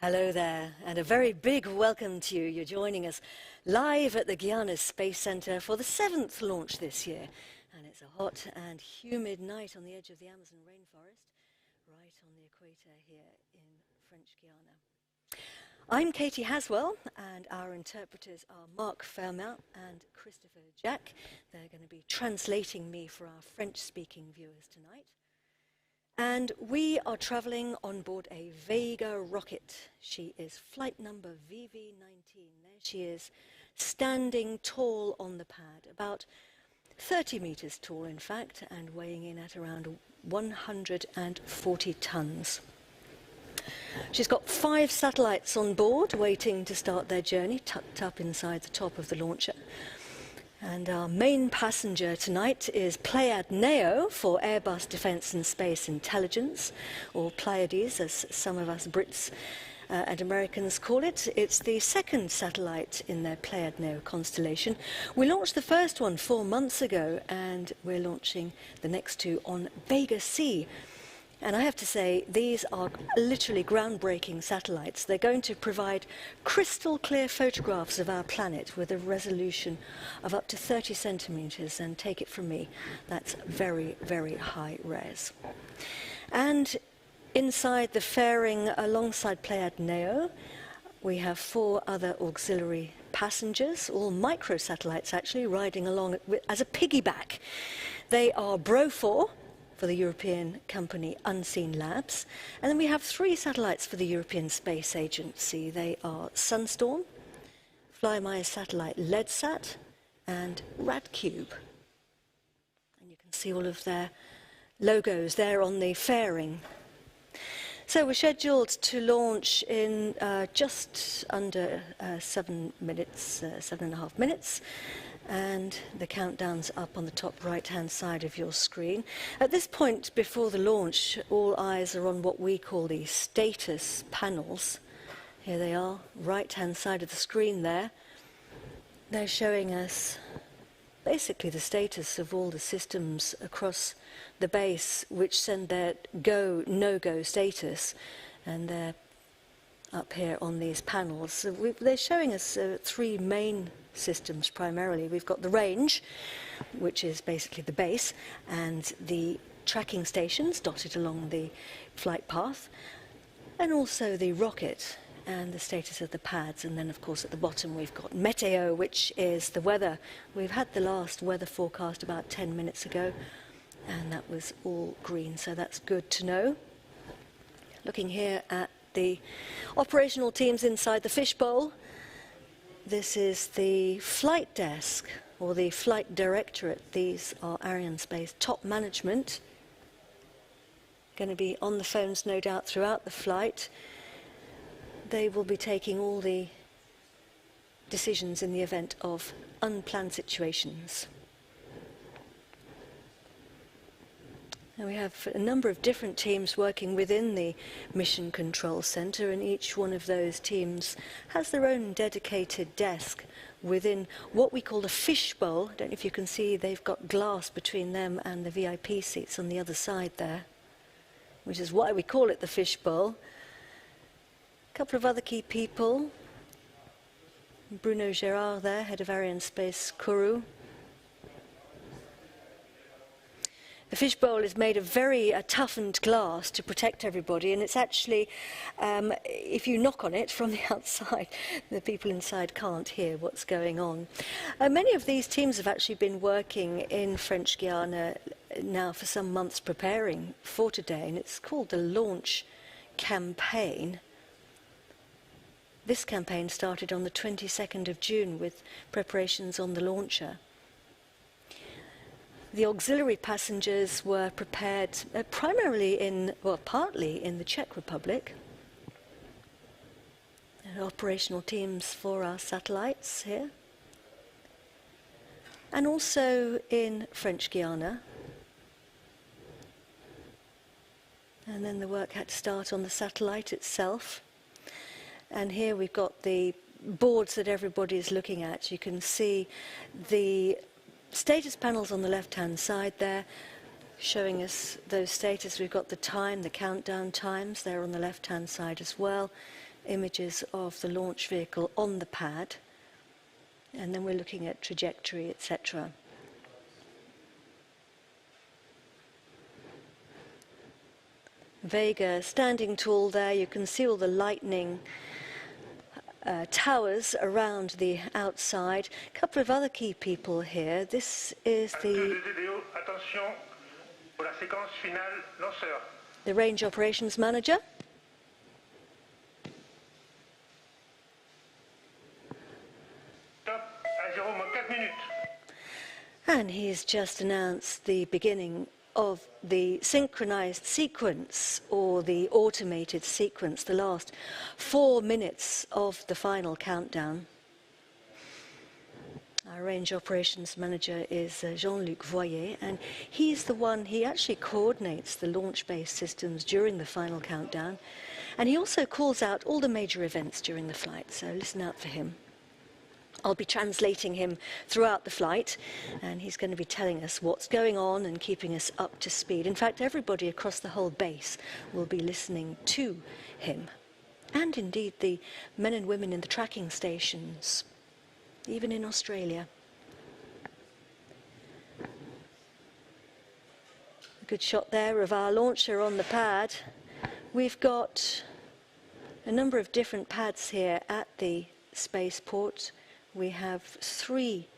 Hello there, and a very big welcome to you. You're joining us live at the Guiana Space Center for the 7th launch this year. And it's a hot and humid night on the edge of the Amazon rainforest, right on the equator here in French Guiana. I'm Katie Haswell, and our interpreters are Mark Fermat and Christopher Jack. They're going to be translating me for our French-speaking viewers tonight. And we are traveling on board a Vega rocket. She is flight number VV19. There she is, standing tall on the pad, about 30 meters tall, in fact, and weighing in at around 140 tons. She's got 5 satellites on board waiting to start their journey, tucked up inside the top of the launcher. And our main passenger tonight is Pléiades Neo for Airbus Defence and Space Intelligence, or Pleiades, as some of us Brits and Americans call it. It's the second satellite in their Pléiades Neo constellation. We launched the first one 4 months ago, and we're launching the next 2 on Vega C. And I have to say, these are literally groundbreaking satellites. They're going to provide crystal clear photographs of our planet with a resolution of up to 30 centimeters. And take it from me, that's very, very high res. And inside the fairing alongside Pléiades Neo, we have 4 other auxiliary passengers, all microsatellites actually, riding along as a piggyback. They are BRO-4, for the European company Unseenlabs. And then we have 3 satellites for the European Space Agency. They are SUNSTORM, Fly My Satellite LEDSAT, and RADCUBE. And you can see all of their logos there on the fairing. So we're scheduled to launch in just under 7 minutes, 7.5 minutes. And the countdown's up on the top right-hand side of your screen. At this point before the launch, all eyes are on what we call the status panels. Here they are, right-hand side of the screen there. They're showing us basically the status of all the systems across the base which send their go, no-go status. And they're up here on these panels. So they're showing us 3 main systems primarily. We've got the range, which is basically the base, and the tracking stations dotted along the flight path, and also the rocket and the status of the pads. And then, of course, at the bottom we've got Meteo, which is the weather. We've had the last weather forecast about 10 minutes ago, and that was all green, so that's good to know. Looking here at the operational teams inside the fishbowl, this is the flight desk, or the flight directorate. These are Arianespace top management. Going to be on the phones, no doubt, throughout the flight. They will be taking all the decisions in the event of unplanned situations. And we have a number of different teams working within the Mission Control Center, and each one of those teams has their own dedicated desk within what we call the fishbowl. I don't know if you can see, they've got glass between them and the VIP seats on the other side there, which is why we call it the fishbowl. A couple of other key people. Bruno Gérard there, head of Arianespace Kourou. The fishbowl is made of very toughened glass to protect everybody, and it's actually, if you knock on it from the outside, the people inside can't hear what's going on. Many of these teams have actually been working in French Guiana now for some months preparing for today, and it's called the launch campaign. This campaign started on the 22nd of June with preparations on the launcher. The auxiliary passengers were prepared primarily partly in the Czech Republic. And operational teams for our satellites here. And also in French Guiana. And then the work had to start on the satellite itself. And here we've got the boards that everybody is looking at. You can see the status panels on the left-hand side there, showing us those status. We've got the time, the countdown times there on the left-hand side as well. images of the launch vehicle on the pad, and then we're looking at trajectory, etc. Vega standing tall there. You can see all the lightning towers around the outside. A couple of other key people here. This is the range operations manager. And he's just announced the beginning of the synchronized sequence, or the automated sequence, the last 4 minutes of the final countdown. Our range operations manager is Jean-Luc Voyer, and he's the one, he actually coordinates the launch-based systems during the final countdown, and he also calls out all the major events during the flight, so listen out for him. I'll be translating him throughout the flight, and he's going to be telling us what's going on and keeping us up to speed. In fact, everybody across the whole base will be listening to him, and indeed the men and women in the tracking stations, even in Australia. A good shot there of our launcher on the pad. We've got a number of different pads here at the spaceport. We have 3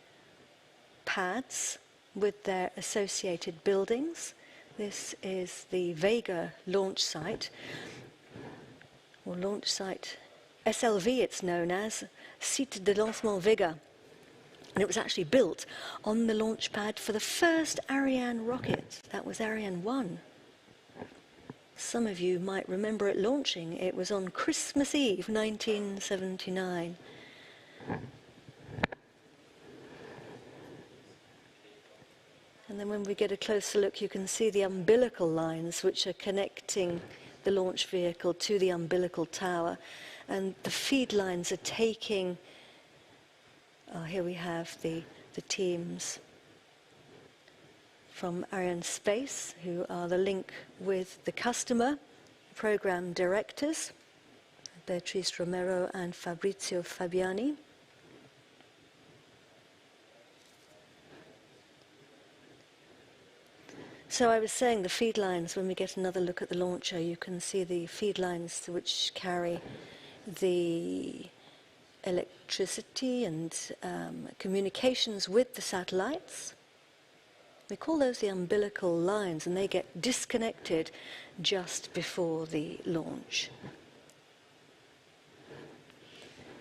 pads with their associated buildings. This is the Vega launch site, or launch site SLV it's known as, Site de Lancement Vega. And it was actually built on the launch pad for the first Ariane rocket. That was Ariane 1. Some of you might remember it launching. It was on Christmas Eve, 1979. And then when we get a closer look, you can see the umbilical lines which are connecting the launch vehicle to the umbilical tower. And the feed lines are taking, here we have the teams from Arianespace, who are the link with the customer, program directors, Beatrice Romero and Fabrizio Fabiani. So I was saying the feed lines, when we get another look at the launcher, you can see the feed lines which carry the electricity and communications with the satellites. We call those the umbilical lines, and they get disconnected just before the launch.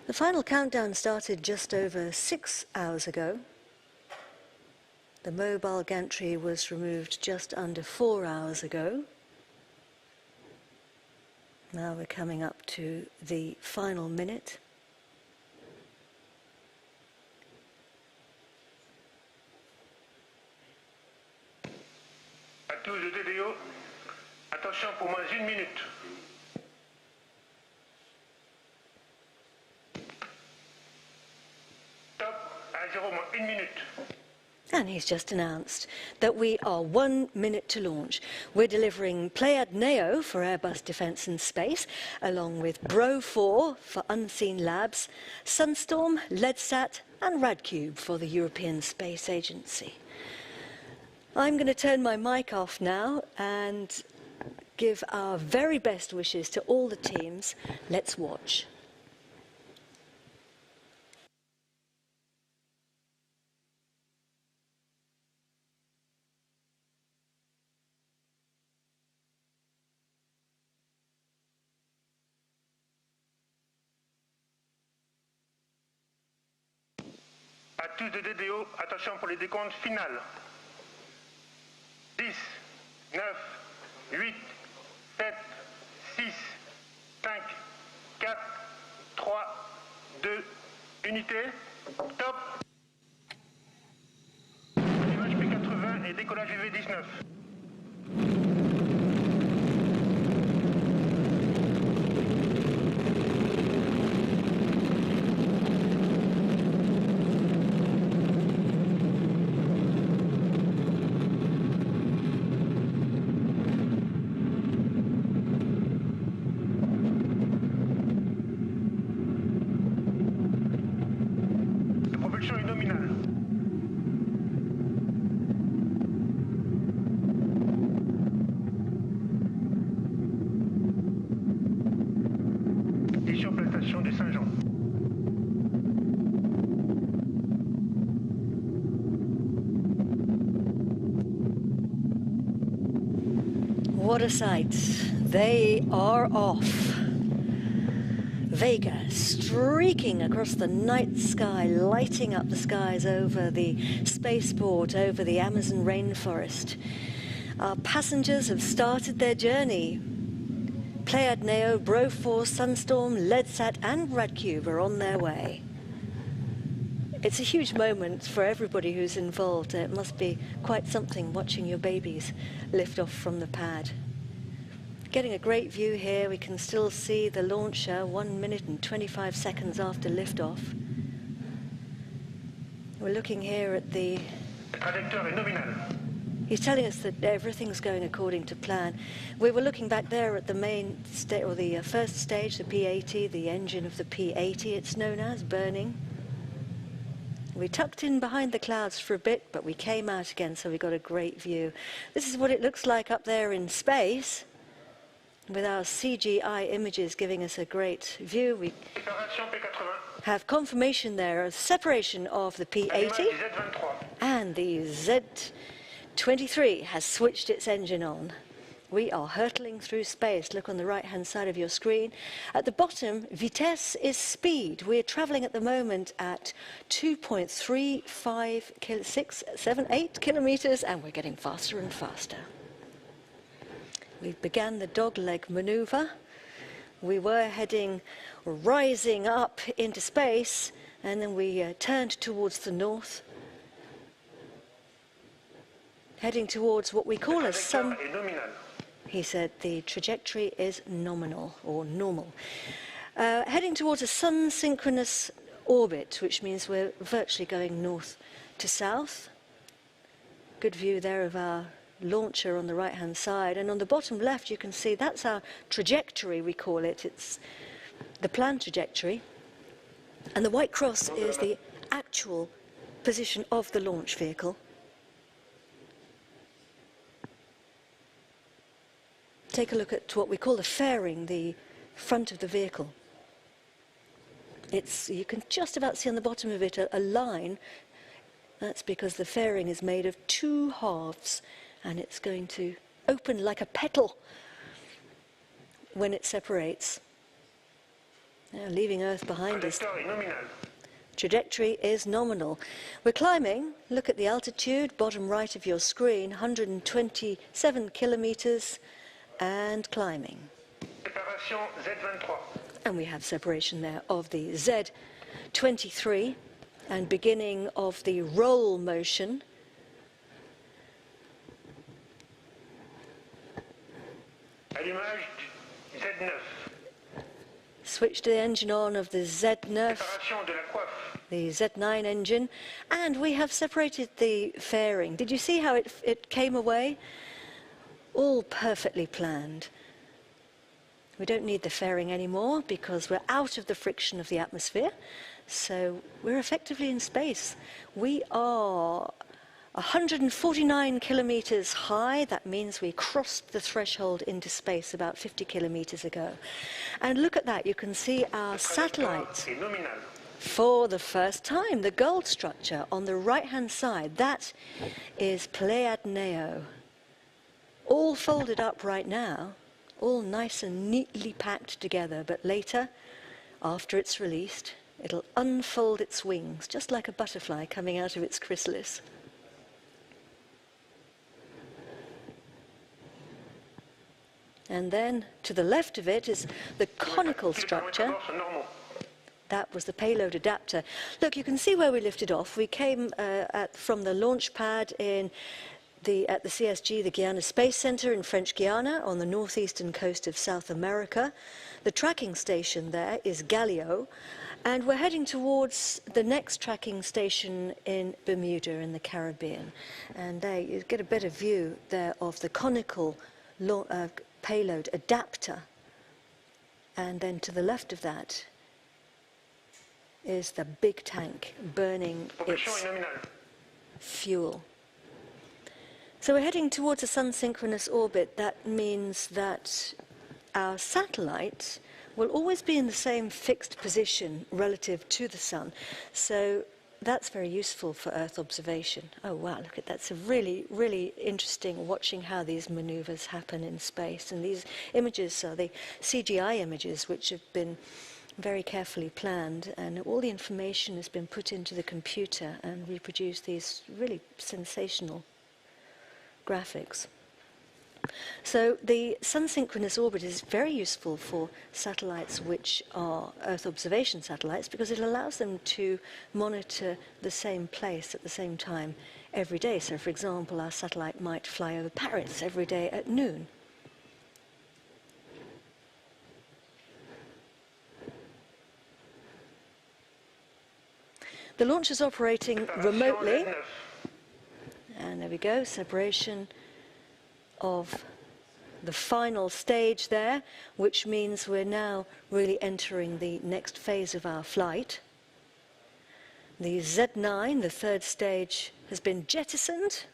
The final countdown started just over 6 hours ago. The mobile gantry was removed just under 4 hours ago. Now we're coming up to the final minute. À tous les DDO, attention pour moins 1 minute. Top, à 0 moins 1 minute. And he's just announced that we are 1 minute to launch. We're delivering Pléiades Neo for Airbus Defence and Space, along with BRO-4 for Unseenlabs, SUNSTORM, LEDSAT and RADCUBE for the European Space Agency. I'm going to turn my mic off now and give our very best wishes to all the teams. Let's watch. À tous les DDO, attention pour les décomptes finales. 10, 9, 8, 7, 6, 5, 4, 3, 2, unité, top. Démarrage P80 et décollage VV19. What a sight. They are off. Vega streaking across the night sky, lighting up the skies over the spaceport, over the Amazon rainforest. Our passengers have started their journey. Pléiades Neo, BRO-4, SUNSTORM, LEDSAT and RADCUBE are on their way. It's a huge moment for everybody who's involved. It must be quite something watching your babies lift off from the pad. Getting a great view here. We can still see the launcher 1 minute and 25 seconds after liftoff. We're looking here at the... He's telling us that everything's going according to plan. We were looking back there at the main or the first stage, the P80, the engine of the P80 it's known as, burning. We tucked in behind the clouds for a bit, but we came out again, so we got a great view. This is what it looks like up there in space, with our CGI images giving us a great view. We have confirmation there of separation of the P80, and the Z23 has switched its engine on. We are hurtling through space. Look on the right-hand side of your screen. At the bottom, vitesse is speed. We're traveling at the moment at 2.35678 kilometers, and we're getting faster and faster. We began the dogleg maneuver. We were rising up into space, and then we turned towards the north, heading towards what we call a sun... He said the trajectory is nominal, or normal. Heading towards a sun-synchronous orbit, which means we're virtually going north to south. Good view there of our launcher on the right-hand side. And on the bottom left, you can see that's our trajectory, we call it. It's the planned trajectory. And the white cross is the actual position of the launch vehicle. Take a look at what we call the fairing, the front of the vehicle. You can just about see on the bottom of it a line. That's because the fairing is made of two halves, and it's going to open like a petal when it separates. Now, leaving Earth behind us. Trajectory is nominal. We're climbing. Look at the altitude, bottom right of your screen, 127 kilometers. And climbing. And we have separation there of the Z23 and beginning of the roll motion. Switched the engine on of the Z9, the Z9 engine, and we have separated the fairing. Did you see how it came away? All perfectly planned. We don't need the fairing anymore because we're out of the friction of the atmosphere, so we're effectively in space. We are 149 kilometers high. That means we crossed the threshold into space about 50 kilometers ago. And look at that, you can see our satellite. For the first time, the gold structure on the right-hand side, that is Pléiades Neo. All folded up right now, all nice and neatly packed together, but later, after it's released, it'll unfold its wings, just like a butterfly coming out of its chrysalis. And then, to the left of it is the conical structure. That was the payload adapter. Look, you can see where we lifted off. We came from the launch pad at the CSG, the Guiana Space Center in French Guiana on the northeastern coast of South America. The tracking station there is Galileo, and we're heading towards the next tracking station in Bermuda in the Caribbean. And there you get a better view there of the conical payload adapter. And then to the left of that is the big tank burning its fuel. So we're heading towards a sun-synchronous orbit. That means that our satellite will always be in the same fixed position relative to the sun. So that's very useful for Earth observation. Oh wow, look at that. It's really, really interesting watching how these maneuvers happen in space. And these images are the CGI images, which have been very carefully planned, and all the information has been put into the computer and we produce these really sensational graphics. So the sun-synchronous orbit is very useful for satellites which are Earth observation satellites because it allows them to monitor the same place at the same time every day. So, for example, our satellite might fly over Paris every day at noon. The launch is operating remotely. And there we go, separation of the final stage there, which means we're now really entering the next phase of our flight. The Z9, the third stage, has been jettisoned.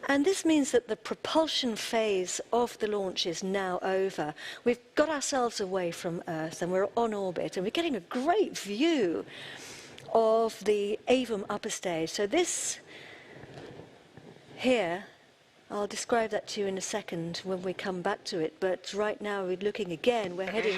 And this means that the propulsion phase of the launch is now over. We've got ourselves away from Earth and we're on orbit, and we're getting a great view of the Avum upper stage. So this here, I'll describe that to you in a second when we come back to it, but right now we're looking again, we're heading...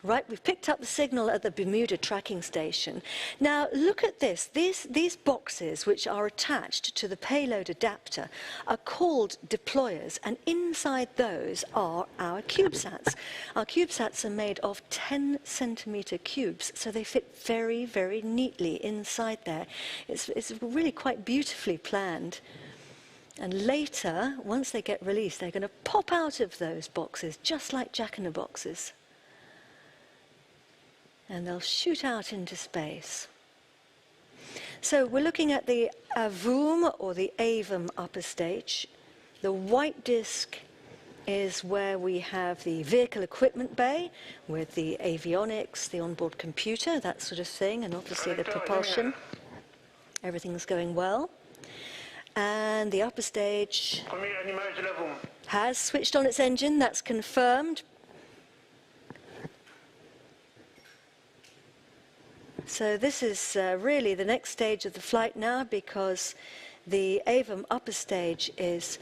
Right, we've picked up the signal at the Bermuda tracking station. Now, look at this. These boxes, which are attached to the payload adapter, are called deployers, and inside those are our CubeSats. Our CubeSats are made of 10-centimeter cubes, so they fit very, very neatly inside there. It's really quite beautifully planned. And later, once they get released, they're going to pop out of those boxes, just like jack-in-the-boxes. And they'll shoot out into space. So we're looking at the Avum, or the Avum upper stage. The white disk is where we have the vehicle equipment bay with the avionics, the onboard computer, that sort of thing, and obviously the propulsion. Everything's going well. And the upper stage has switched on its engine, that's confirmed. So this is really the next stage of the flight now, because the Avum upper stage is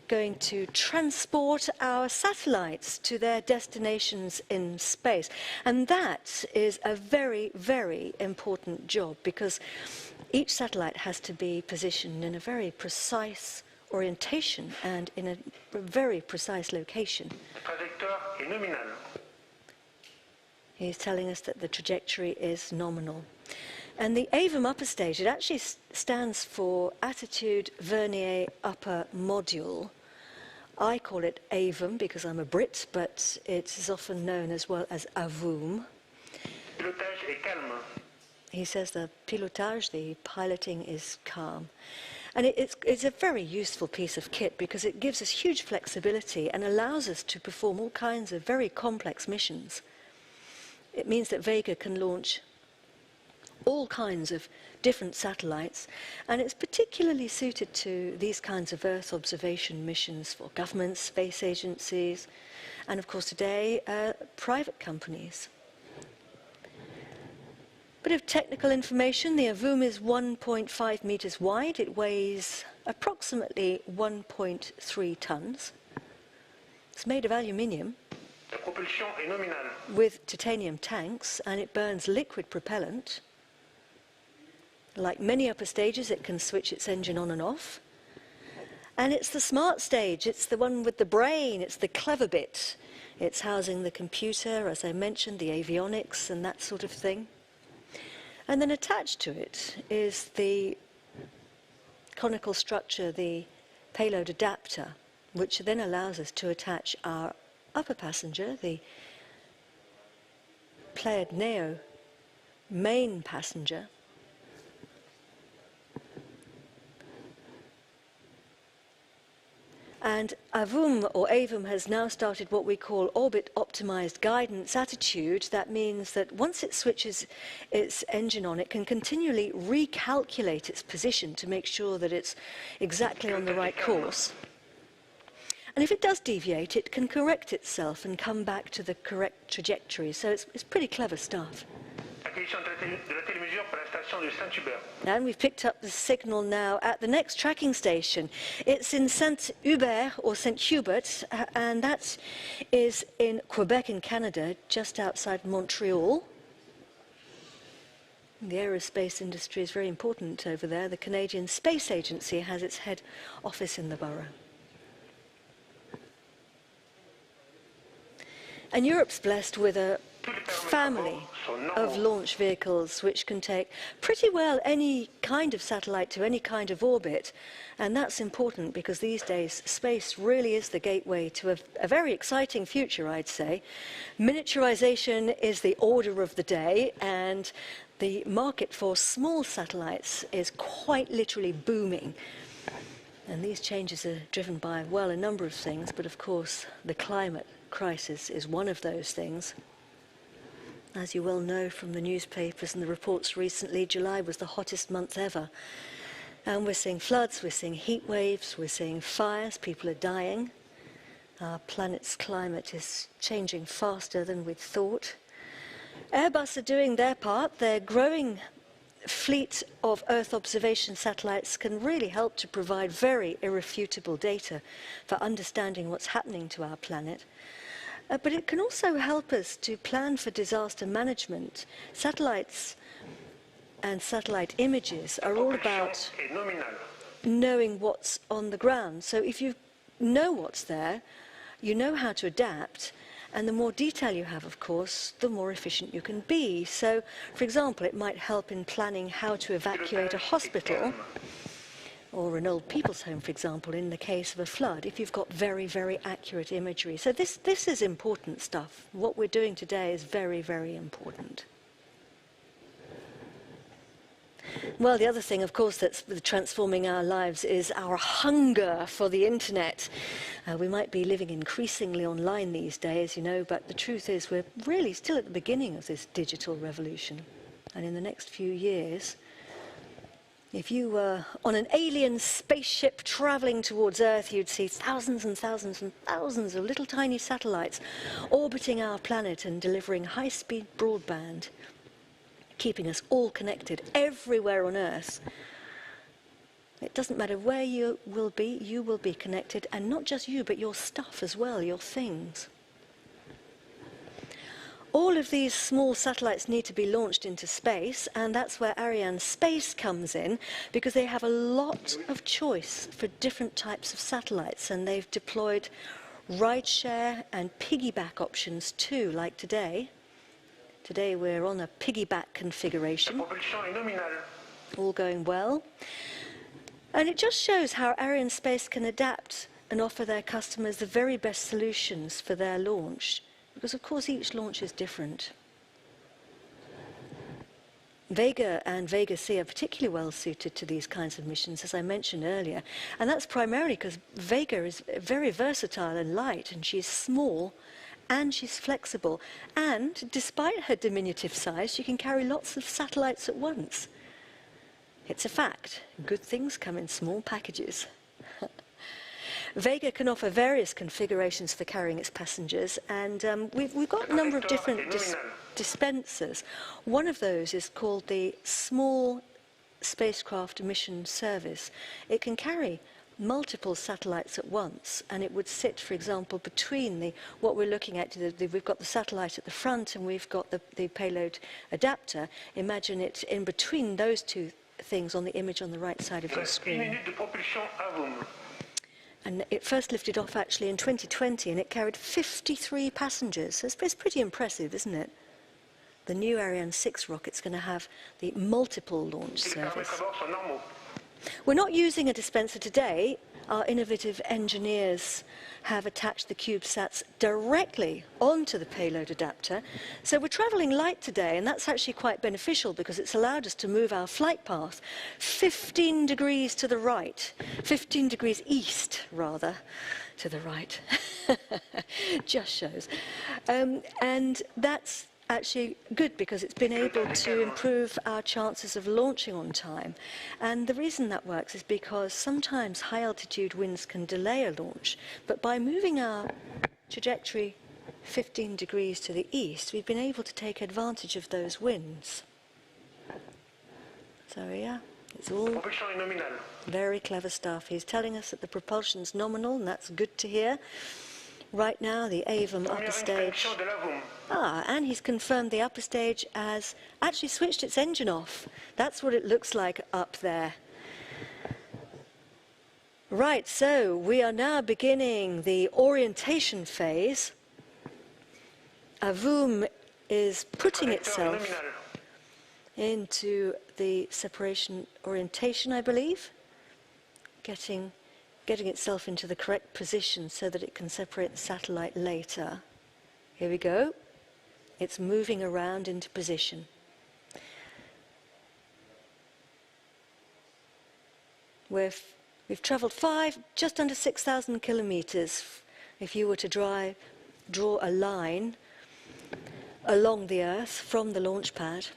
going to transport our satellites to their destinations in space. And that is a very, very important job, because each satellite has to be positioned in a very precise orientation and in a very precise location. He's telling us that the trajectory is nominal. And the Avum upper stage, it actually stands for Attitude Vernier Upper Module. I call it Avum because I'm a Brit, but it is often known as well as Avum. He says the pilotage, the piloting, is calm. And it's a very useful piece of kit because it gives us huge flexibility and allows us to perform all kinds of very complex missions. It means that Vega can launch all kinds of different satellites, and it's particularly suited to these kinds of Earth observation missions for governments, space agencies, and of course today, private companies. Bit of technical information. The Avum is 1.5 meters wide. It weighs approximately 1.3 tons. It's made of aluminium with titanium tanks, and it burns liquid propellant. Like many upper stages, it can switch its engine on and off. And it's the smart stage. It's the one with the brain. It's the clever bit. It's housing the computer, as I mentioned, the avionics and that sort of thing. And then attached to it is the conical structure, the payload adapter, which then allows us to attach our upper passenger, the Pléiades Neo main passenger. And Avum, or Avum, has now started what we call orbit-optimized guidance attitude. That means that once it switches its engine on, it can continually recalculate its position to make sure that it's exactly on the right course. And if it does deviate, it can correct itself and come back to the correct trajectory. So it's pretty clever stuff. Acquisition de la télémesure pour la station de Saint-Hubert. And we've picked up the signal now at the next tracking station. It's in Saint-Hubert or St. Hubert, and that is in Quebec in Canada, just outside Montreal. The aerospace industry is very important over there. The Canadian Space Agency has its head office in the borough. And Europe's blessed with a family of launch vehicles which can take pretty well any kind of satellite to any kind of orbit. And that's important because these days space really is the gateway to a very exciting future, I'd say. Miniaturization is the order of the day, and the market for small satellites is quite literally booming. And these changes are driven by, well, a number of things, but of course the climate crisis is one of those things. As you well know from the newspapers and the reports recently, July was the hottest month ever. And we're seeing floods, we're seeing heat waves, we're seeing fires, people are dying. Our planet's climate is changing faster than we'd thought. Airbus are doing their part. Their growing fleet of Earth observation satellites can really help to provide very irrefutable data for understanding what's happening to our planet. But it can also help us to plan for disaster management. Satellites and satellite images are all about knowing what's on the ground. So if you know what's there, you know how to adapt, and the more detail you have, of course, the more efficient you can be. So, for example, it might help in planning how to evacuate a hospital or an old people's home, for example, in the case of a flood, if you've got very, very accurate imagery. So this is important stuff. What we're doing today is very, very important. Well, the other thing, of course, that's transforming our lives is our hunger for the internet. We might be living increasingly online these days, you know, but the truth is we're really still at the beginning of this digital revolution. And in the next few years, if you were on an alien spaceship traveling towards Earth, you'd see thousands and thousands and thousands of little tiny satellites orbiting our planet and delivering high-speed broadband, keeping us all connected everywhere on Earth. It doesn't matter where you will be connected, and not just you, but your stuff as well, your things. All of these small satellites need to be launched into space, and that's where Arianespace comes in, because they have a lot of choice for different types of satellites, and they've deployed rideshare and piggyback options too, like today. Today we're on a piggyback configuration, all going well. And it just shows how Arianespace can adapt and offer their customers the very best solutions for their launch, because of course each launch is different. Vega and Vega C are particularly well suited to these kinds of missions, as I mentioned earlier, and that's primarily because Vega is very versatile and light, and she's small and she's flexible, and despite her diminutive size, she can carry lots of satellites at once. It's a fact. Good things come in small packages. Vega can offer various configurations for carrying its passengers, and we've got a number of different dispensers. One of those is called the Small Spacecraft Mission Service. It can carry multiple satellites at once, and it would sit, for example, between what we're looking at. We've got the satellite at the front, and we've got the payload adapter. Imagine it in between those two things on the image on the right side of your screen. And it first lifted off actually in 2020, and it carried 53 passengers. It's pretty impressive, isn't it? The new Ariane 6 rocket's going to have the multiple launch service. We're not using a dispenser today. Our innovative engineers have attached the CubeSats directly onto the payload adapter. So we're traveling light today, and that's actually quite beneficial because it's allowed us to move our flight path 15 degrees to the right, 15 degrees east, rather, to the right. Just shows. And that's actually good because it's been able to improve our chances of launching on time. And the reason that works is because sometimes high altitude winds can delay a launch, but by moving our trajectory 15 degrees to the east, we've been able to take advantage of those winds. So yeah, it's all very clever stuff. He's telling us that the propulsion's nominal, and that's good to hear. Right now, the AVUM upper stage. And he's confirmed the upper stage has actually switched its engine off. That's what it looks like up there. Right, so we are now beginning the orientation phase. AVUM is putting itself into the separation orientation, I believe, getting itself into the correct position so that it can separate the satellite later. Here we go. It's moving around into position. We've travelled just under 6,000 kilometres. If you were to draw a line along the Earth from the launch pad.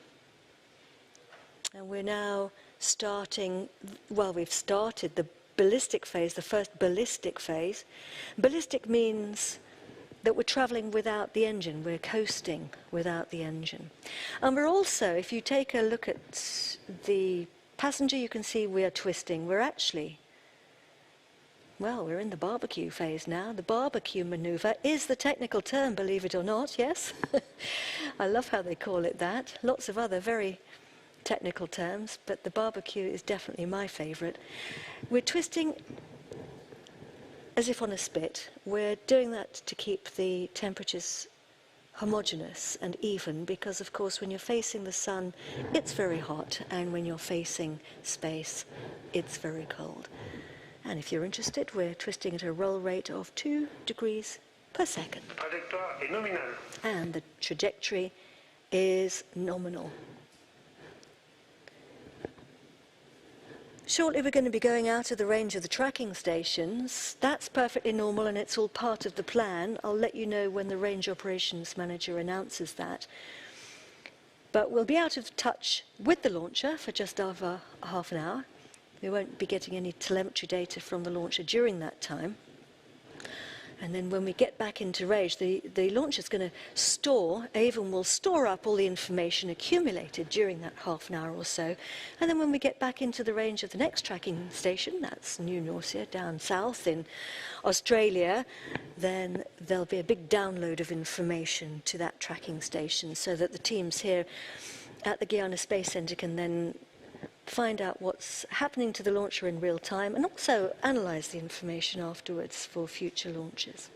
And we're now starting, well, we've started the ballistic phase, the first ballistic phase. Ballistic means that we're travelling without the engine, we're coasting without the engine. And we're also, if you take a look at the passenger, you can see we are twisting. We're actually, well, we're in the barbecue phase now. The barbecue manoeuvre is the technical term, believe it or not, yes? I love how they call it that. Lots of other very technical terms, but the barbecue is definitely my favourite. We're twisting as if on a spit. We're doing that to keep the temperatures homogeneous and even, because of course when you're facing the sun it's very hot, and when you're facing space it's very cold. And if you're interested, we're twisting at a roll rate of 2 degrees per second. And the trajectory is nominal. Shortly we're going to be going out of the range of the tracking stations. That's perfectly normal and it's all part of the plan. I'll let you know when the range operations manager announces that. But we'll be out of touch with the launcher for just over half an hour. We won't be getting any telemetry data from the launcher during that time. And then when we get back into range, the launcher's going to store, AVUM will store up all the information accumulated during that half an hour or so. And then when we get back into the range of the next tracking station, that's New Norcia down south in Australia, then there'll be a big download of information to that tracking station so that the teams here at the Guiana Space Centre can then find out what's happening to the launcher in real time and also analyse the information afterwards for future launches.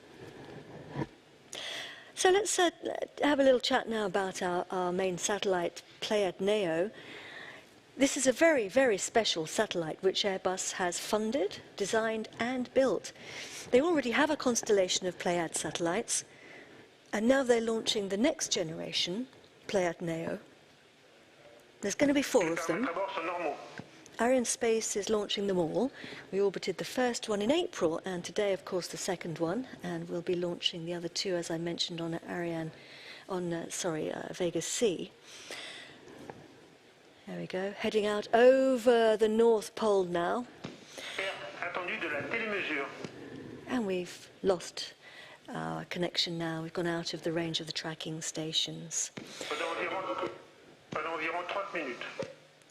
So let's have a little chat now about our main satellite, Pléiades Neo. This is a very, very special satellite which Airbus has funded, designed and built. They already have a constellation of Pléiades satellites, and now they're launching the next generation, Pléiades Neo. There's going to be 4 of them. Arianespace is launching them all. We orbited the first one in April, and today, of course, the second one, and we'll be launching the other 2, as I mentioned, on Vega C. There we go, heading out over the North Pole now. And we've lost our connection now. We've gone out of the range of the tracking stations.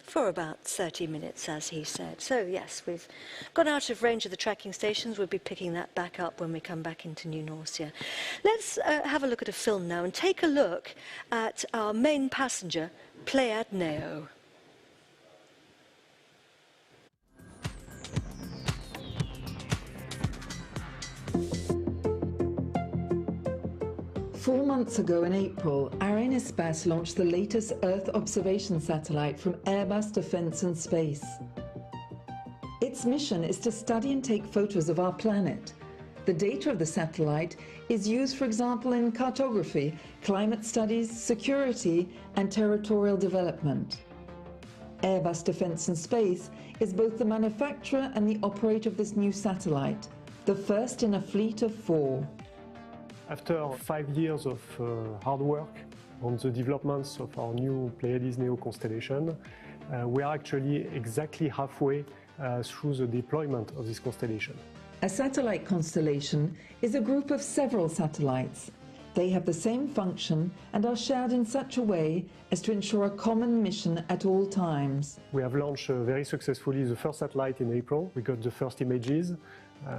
For about 30 minutes, as he said. So yes, we've gone out of range of the tracking stations. We'll be picking that back up when we come back into New Norcia. Let's have a look at a film now and take a look at our main passenger, Pléiades Neo. Four months ago in April, Arianespace launched the latest Earth observation satellite from Airbus Defence and Space. Its mission is to study and take photos of our planet. The data of the satellite is used, for example, in cartography, climate studies, security and territorial development. Airbus Defence and Space is both the manufacturer and the operator of this new satellite, the first in a fleet of 4. After 5 years of hard work, on the developments of our new Pleiades Neo constellation. We are actually exactly halfway through the deployment of this constellation. A satellite constellation is a group of several satellites. They have the same function and are shared in such a way as to ensure a common mission at all times. We have launched very successfully the first satellite in April. We got the first images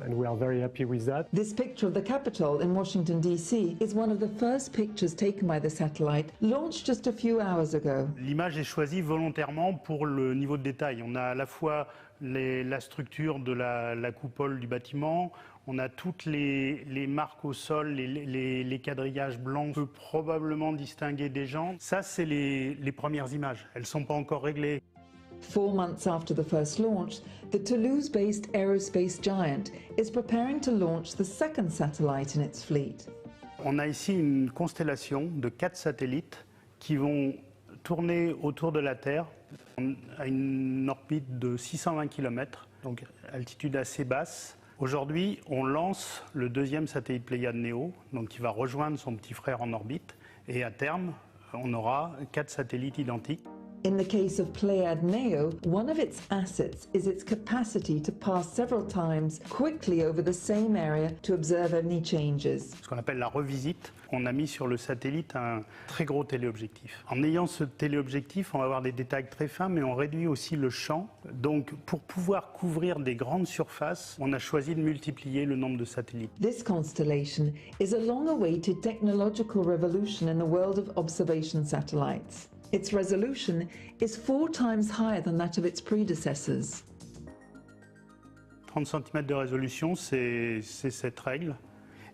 and we are very happy with that. This picture of the Capitol in Washington, D.C. is one of the first pictures taken by the satellite, launched just a few hours ago. L'image est choisie volontairement pour le niveau de détail. On a à la fois la structure de la coupole du bâtiment, on a toutes les marques au sol, les quadrillages blancs. On peut probablement distinguer des gens. Ça, c'est les premières images. Elles ne sont pas encore réglées. 4 months after the first launch, the Toulouse-based aerospace giant is preparing to launch the second satellite in its fleet. On a ici une constellation de 4 satellites qui vont tourner autour de la Terre à une orbite de 620 km, donc altitude assez basse. Aujourd'hui, on lance le deuxième satellite Pléiades Neo, donc qui va rejoindre son petit frère en orbite, et à terme, on aura 4 satellites identiques. In the case of Pleiades Neo, one of its assets is its capacity to pass several times quickly over the same area to observe any changes. Ce qu'on appelle la revisite, on a mis sur le satellite un très gros téléobjectif. En ayant ce téléobjectif, on va avoir des détails très fins, mais on réduit aussi le champ. Donc, pour pouvoir couvrir des grandes surfaces, on a choisi de multiplier le nombre de satellites. This constellation is a long-awaited technological revolution in the world of observation satellites. Its resolution is 4 times higher than that of its predecessors. 30 cm de résolution, c'est cette règle.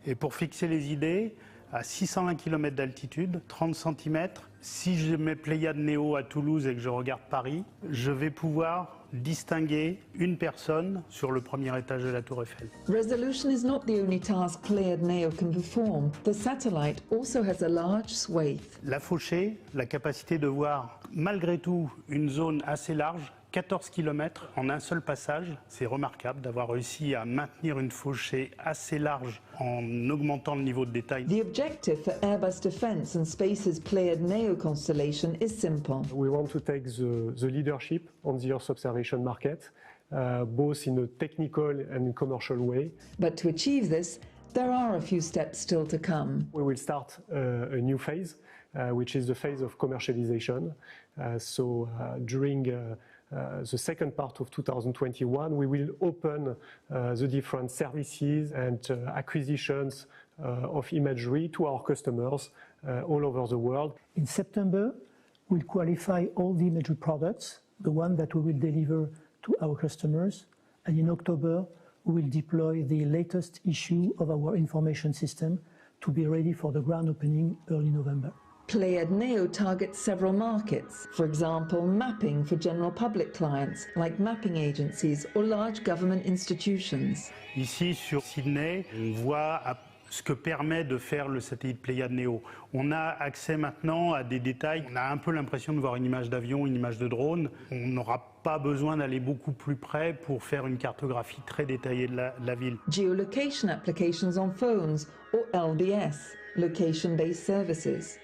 Et pour fixer les idées, à 620 km d'altitude, 30 cm, si je mets Pléiades Neo à Toulouse et que je regarde Paris, je vais pouvoir distinguer une personne sur le premier étage de la Tour Eiffel. Resolution is not the only task Pleiades Neo can perform. The satellite also has a large swathe. La fauchée, la capacité de voir malgré tout une zone assez large, 14 km en un seul passage, c'est remarquable d'avoir réussi à maintenir une fauchée assez large en augmentant le niveau de détail. The objective for Airbus Defence and Space's Pleiades Neo constellation is simple. We want to take the leadership on the Earth observation market, both in a technical and commercial way. But to achieve this, there are a few steps still to come. We will start a new phase, which is the phase of commercialization. During the second part of 2021, we will open the different services and acquisitions of imagery to our customers all over the world. In September, we'll qualify all the imagery products, the one that we will deliver to our customers, and in October, we will deploy the latest issue of our information system to be ready for the ground opening early November. Pleiades Neo targets several markets, for example, mapping for general public clients like mapping agencies or large government institutions. Ici, sur Sydney, on voit ce que permet de faire le satellite Pléiades Neo. On a accès maintenant à des détails. On a un peu l'impression de voir une image d'avion, une image de drone. On n'aura pas besoin d'aller beaucoup plus près pour faire une cartographie très détaillée de la ville. Geolocation applications on phones or LBS, location-based services.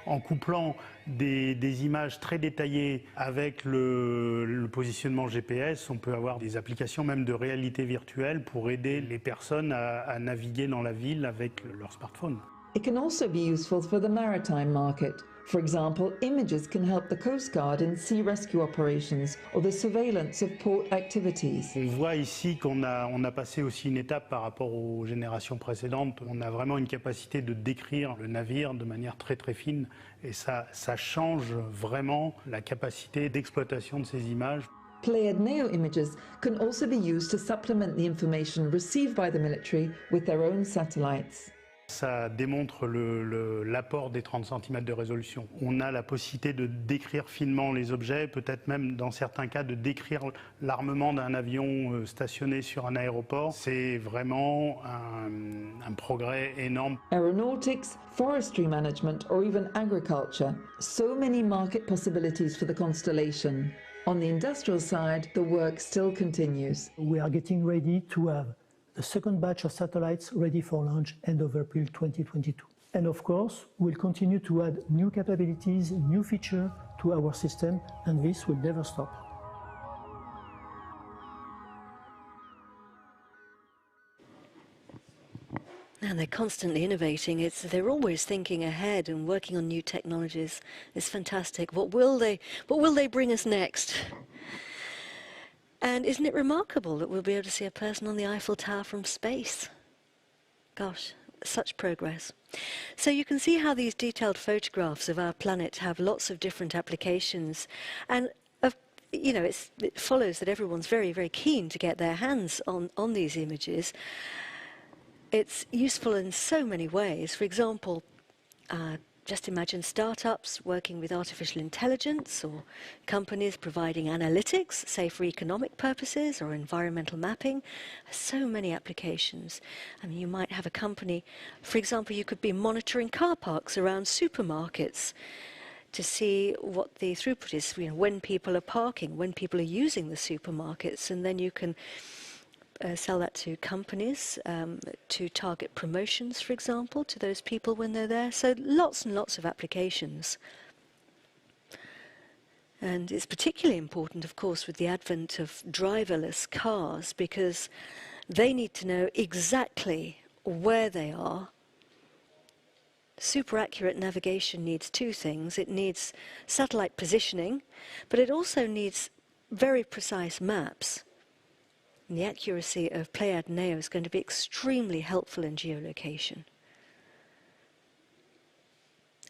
En couplant des images très détaillées avec le positionnement GPS, on peut avoir des applications même de réalité virtuelle pour aider les personnes à naviguer dans la ville avec leur smartphone. It can also be useful for the maritime market. For example, images can help the Coast Guard in sea rescue operations or the surveillance of port activities. On voit ici qu'on a passé aussi une étape par rapport aux générations précédentes. On a vraiment une capacité de décrire le navire de manière très très fine et ça change vraiment la capacité d'exploitation de ces images. Pleiades Neo images can also be used to supplement the information received by the military with their own satellites. Ça démontre l'apport des 30 cm de résolution. On a la possibilité de décrire finement les objets, peut-être même dans certains cas de décrire l'armement d'un avion stationné sur un aéroport. C'est vraiment un progrès énorme. Aeronautics, forestry management or even agriculture. So many market possibilities for the constellation. On the industrial side, the work still continues. We are getting ready to have the second batch of satellites ready for launch end of April 2022. And of course, we'll continue to add new capabilities, new features to our system, and this will never stop. And they're constantly innovating. They're always thinking ahead and working on new technologies. It's fantastic. What will they bring us next? And isn't it remarkable that we'll be able to see a person on the Eiffel Tower from space? Gosh, such progress. So you can see how these detailed photographs of our planet have lots of different applications. And it follows that everyone's very, very keen to get their hands on these images. It's useful in so many ways. For example, just imagine startups working with artificial intelligence, or companies providing analytics, say for economic purposes or environmental mapping. So many applications. I mean, you might have a company, for example, you could be monitoring car parks around supermarkets to see what the throughput is, when people are parking, when people are using the supermarkets, and then you can sell that to companies to target promotions, for example, to those people when they're there. So lots and lots of applications. And it's particularly important, of course, with the advent of driverless cars, because they need to know exactly where they are. Super accurate navigation needs two things. It needs satellite positioning, but it also needs very precise maps. And the accuracy of Pléiades Neo is going to be extremely helpful in geolocation.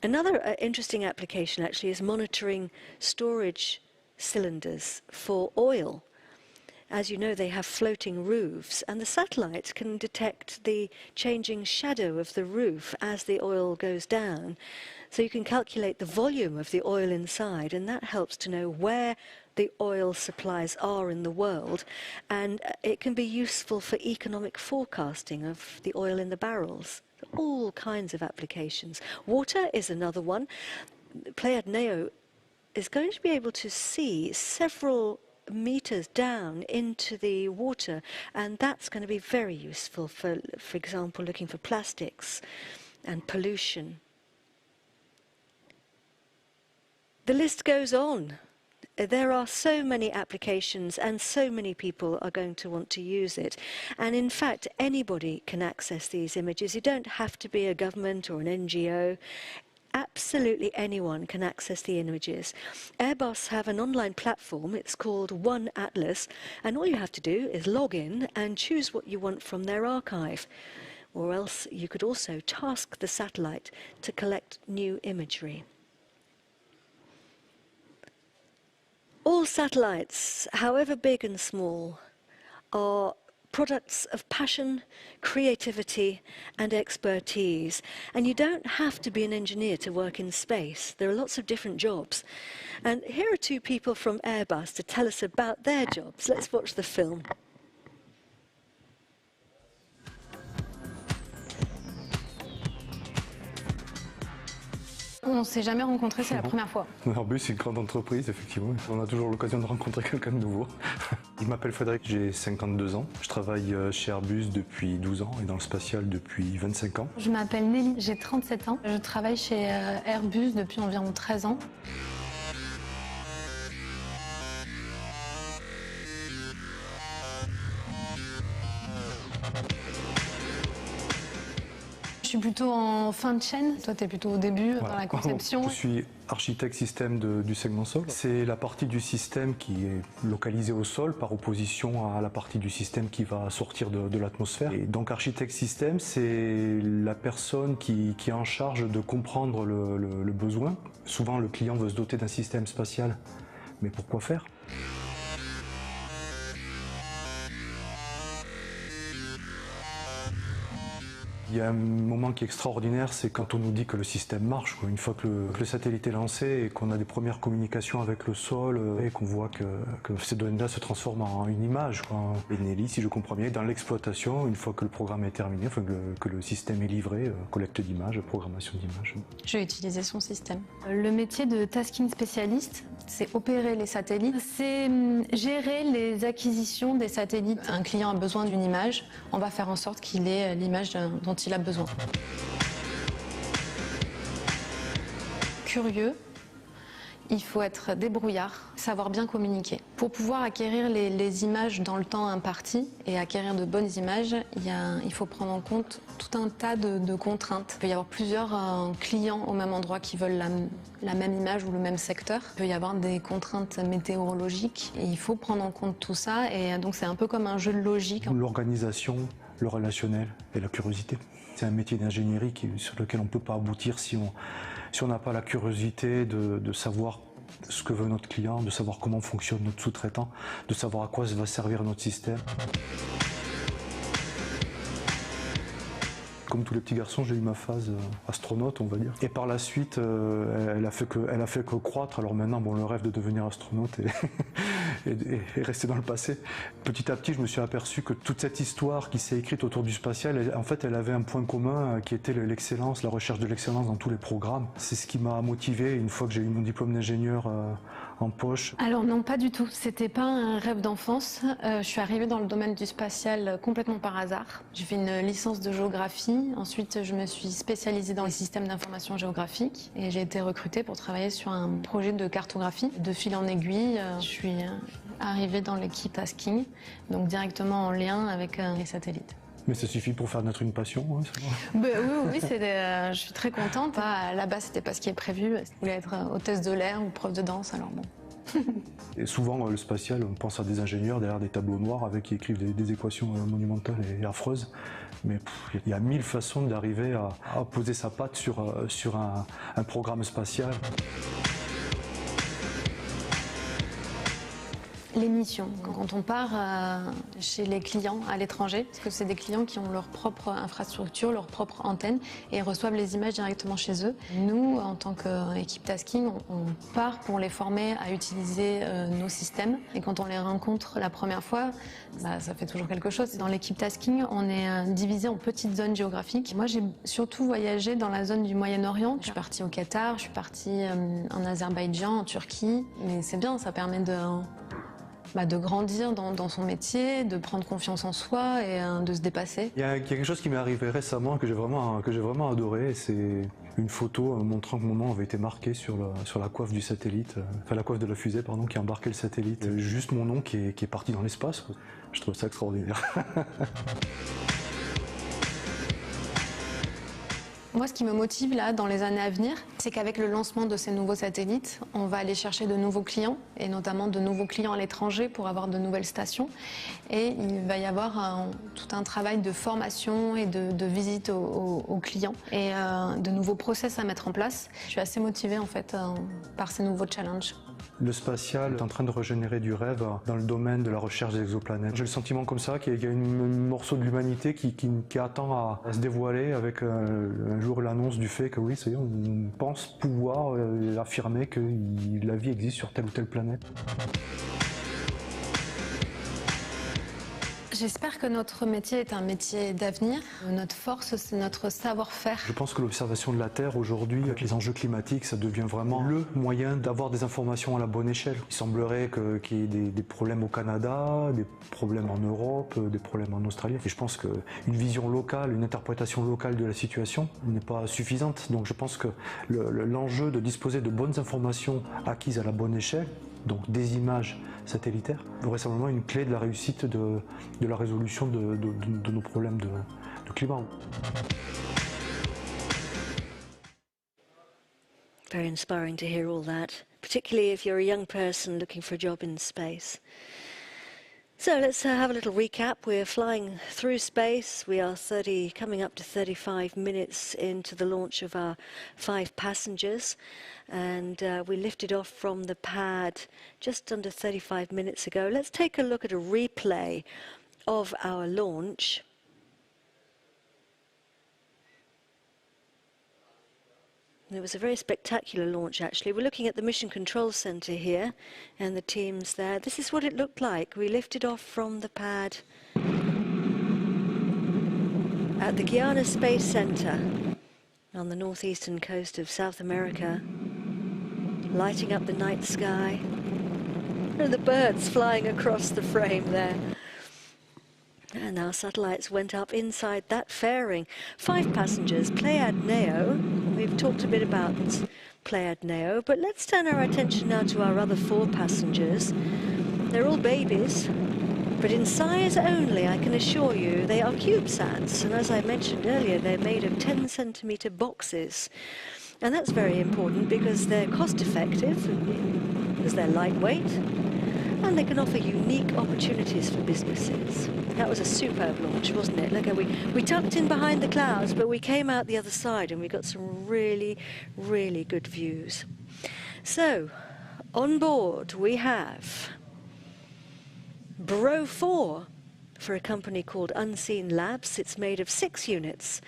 Another interesting application actually is monitoring storage cylinders for oil. As you know, they have floating roofs, and the satellites can detect the changing shadow of the roof as the oil goes down. So you can calculate the volume of the oil inside, and that helps to know where the oil supplies are in the world, and it can be useful for economic forecasting of the oil in the barrels. All kinds of applications. Water is another one. Pléiades Neo is going to be able to see several meters down into the water, and that's going to be very useful for example, looking for plastics and pollution. The list goes on. There are so many applications, and so many people are going to want to use it. And in fact, anybody can access these images. You don't have to be a government or an NGO. Absolutely anyone can access the images. Airbus have an online platform. It's called One Atlas, and all you have to do is log in and choose what you want from their archive. Or else you could also task the satellite to collect new imagery. All satellites, however big and small, are products of passion, creativity, and expertise. And you don't have to be an engineer to work in space. There are lots of different jobs. And here are two people from Airbus to tell us about their jobs. Let's watch the film. On ne s'est jamais rencontrés, c'est la première fois. Airbus, c'est une grande entreprise, effectivement. On a toujours l'occasion de rencontrer quelqu'un de nouveau. Je m'appelle Frédéric, j'ai 52 ans. Je travaille chez Airbus depuis 12 ans et dans le spatial depuis 25 ans. Je m'appelle Nelly, j'ai 37 ans. Je travaille chez Airbus depuis environ 13 ans. Je suis plutôt en fin de chaîne, toi tu es plutôt au début, voilà, dans la conception. Je suis architecte système du segment sol. C'est la partie du système qui est localisée au sol par opposition à la partie du système qui va sortir de l'atmosphère. Et donc architecte système, c'est la personne qui est en charge de comprendre le besoin. Souvent le client veut se doter d'un système spatial, mais pourquoi faire ? Il y a un moment qui est extraordinaire, c'est quand on nous dit que le système marche. Une fois que le satellite est lancé et qu'on a des premières communications avec le sol et qu'on voit que ces données-là se transforment en une image. Et Nelly, si je comprends bien, dans l'exploitation, une fois que le programme est terminé, enfin que le système est livré, collecte d'images, programmation d'images. Je vais utiliser son système. Le métier de tasking spécialiste, c'est opérer les satellites, c'est gérer les acquisitions des satellites. Un client a besoin d'une image, on va faire en sorte qu'il ait l'image dont il a besoin. curieux, il faut être débrouillard, savoir bien communiquer. Pour pouvoir acquérir les images dans le temps imparti et acquérir de bonnes images, il faut prendre en compte tout un tas de contraintes. Il peut y avoir plusieurs clients au même endroit qui veulent la même image ou le même secteur. Il peut y avoir des contraintes météorologiques et il faut prendre en compte tout ça. Et donc c'est un peu comme un jeu de logique. L'organisation, le relationnel et la curiosité. C'est un métier d'ingénierie sur lequel on ne peut pas aboutir si on n'a pas la curiosité de savoir ce que veut notre client, de savoir comment fonctionne notre sous-traitant, de savoir à quoi va servir notre système. Comme tous les petits garçons, j'ai eu ma phase astronaute, on va dire. Et par la suite, elle a fait que croître. Alors maintenant, bon, le rêve de devenir astronaute est resté dans le passé. Petit à petit, je me suis aperçu que toute cette histoire qui s'est écrite autour du spatial, en fait, elle avait un point commun qui était l'excellence, la recherche de l'excellence dans tous les programmes. C'est ce qui m'a motivé une fois que j'ai eu mon diplôme d'ingénieur en poche. Alors non, pas du tout. C'était pas un rêve d'enfance. Je suis arrivée dans le domaine du spatial complètement par hasard. J'ai fait une licence de géographie. Ensuite, je me suis spécialisée dans les systèmes d'information géographique et j'ai été recrutée pour travailler sur un projet de cartographie. De fil en aiguille, je suis arrivée dans l'équipe tasking, donc directement en lien avec les satellites. Mais ça suffit pour faire naître une passion, hein, oui, je suis très contente. Là-bas, c'était pas ce qui est prévu. Je voulais être hôtesse de l'air ou prof de danse, alors bon. Et souvent, le spatial, on pense à des ingénieurs derrière des tableaux noirs qui écrivent des équations monumentales et affreuses. Mais il y a 1000 façons d'arriver à poser sa patte sur un programme spatial. Les missions. Quand on part chez les clients à l'étranger, parce que c'est des clients qui ont leur propre infrastructure, leur propre antenne, et ils reçoivent les images directement chez eux. Nous, en tant qu'équipe tasking, on part pour les former à utiliser nos systèmes. Et quand on les rencontre la première fois, ça fait toujours quelque chose. Dans l'équipe tasking, on est divisé en petites zones géographiques. Moi, j'ai surtout voyagé dans la zone du Moyen-Orient. Je suis partie au Qatar, je suis partie en Azerbaïdjan, en Turquie. Mais c'est bien, ça permet de grandir dans son métier, de prendre confiance en soi et de se dépasser. Il y a quelque chose qui m'est arrivé récemment que j'ai vraiment adoré, c'est une photo montrant que mon nom avait été marqué sur la coiffe du satellite, enfin la coiffe de la fusée pardon, qui embarquait le satellite. Juste mon nom qui est parti dans l'espace. Je trouve ça extraordinaire. Moi, ce qui me motive là, dans les années à venir, c'est qu'avec le lancement de ces nouveaux satellites, on va aller chercher de nouveaux clients, et notamment de nouveaux clients à l'étranger pour avoir de nouvelles stations. Et il va y avoir tout un travail de formation et de visite aux clients, et de nouveaux process à mettre en place. Je suis assez motivée en fait par ces nouveaux challenges. Le spatial est en train de régénérer du rêve dans le domaine de la recherche des exoplanètes. J'ai le sentiment comme ça qu'il y a un morceau de l'humanité qui attend à se dévoiler avec un jour l'annonce du fait que oui, ça y est, on pense pouvoir affirmer que la vie existe sur telle ou telle planète. J'espère que notre métier est un métier d'avenir. Notre force, c'est notre savoir-faire. Je pense que l'observation de la Terre aujourd'hui, avec les enjeux climatiques, ça devient vraiment le moyen d'avoir des informations à la bonne échelle. Il semblerait qu'il y ait des problèmes au Canada, des problèmes en Europe, des problèmes en Australie. Et je pense qu'une vision locale, une interprétation locale de la situation n'est pas suffisante. Donc je pense que l'enjeu de disposer de bonnes informations acquises à la bonne échelle, donc des images satellitaires, vraisemblablement une clé de la réussite de la résolution de nos problèmes de climat. Very inspiring to hear all that, particularly if you're a young person looking for a job in space. So let's have a little recap. We're flying through space. We are coming up to 35 minutes into the launch of our 5 passengers. And we lifted off from the pad just under 35 minutes ago. Let's take a look at a replay of our launch. It was a very spectacular launch, actually. We're looking at the Mission Control Center here and the teams there. This is what it looked like. We lifted off from the pad at the Guiana Space Center on the northeastern coast of South America, lighting up the night sky. And the birds flying across the frame there. And our satellites went up inside that fairing. 5 passengers, Pléiades Neo. We've talked a bit about Pléiades Neo, but let's turn our attention now to our other 4 passengers. They're all babies, but in size only, I can assure you, they are CubeSats, and as I mentioned earlier, they're made of 10-centimetre boxes. And that's very important because they're cost-effective, because they're lightweight, and they can offer unique opportunities for businesses. That was a superb launch, wasn't it? Look, we tucked in behind the clouds, but we came out the other side and we got some really, really good views. So, on board we have BRO-4 for a company called Unseenlabs. It's made of 6 units,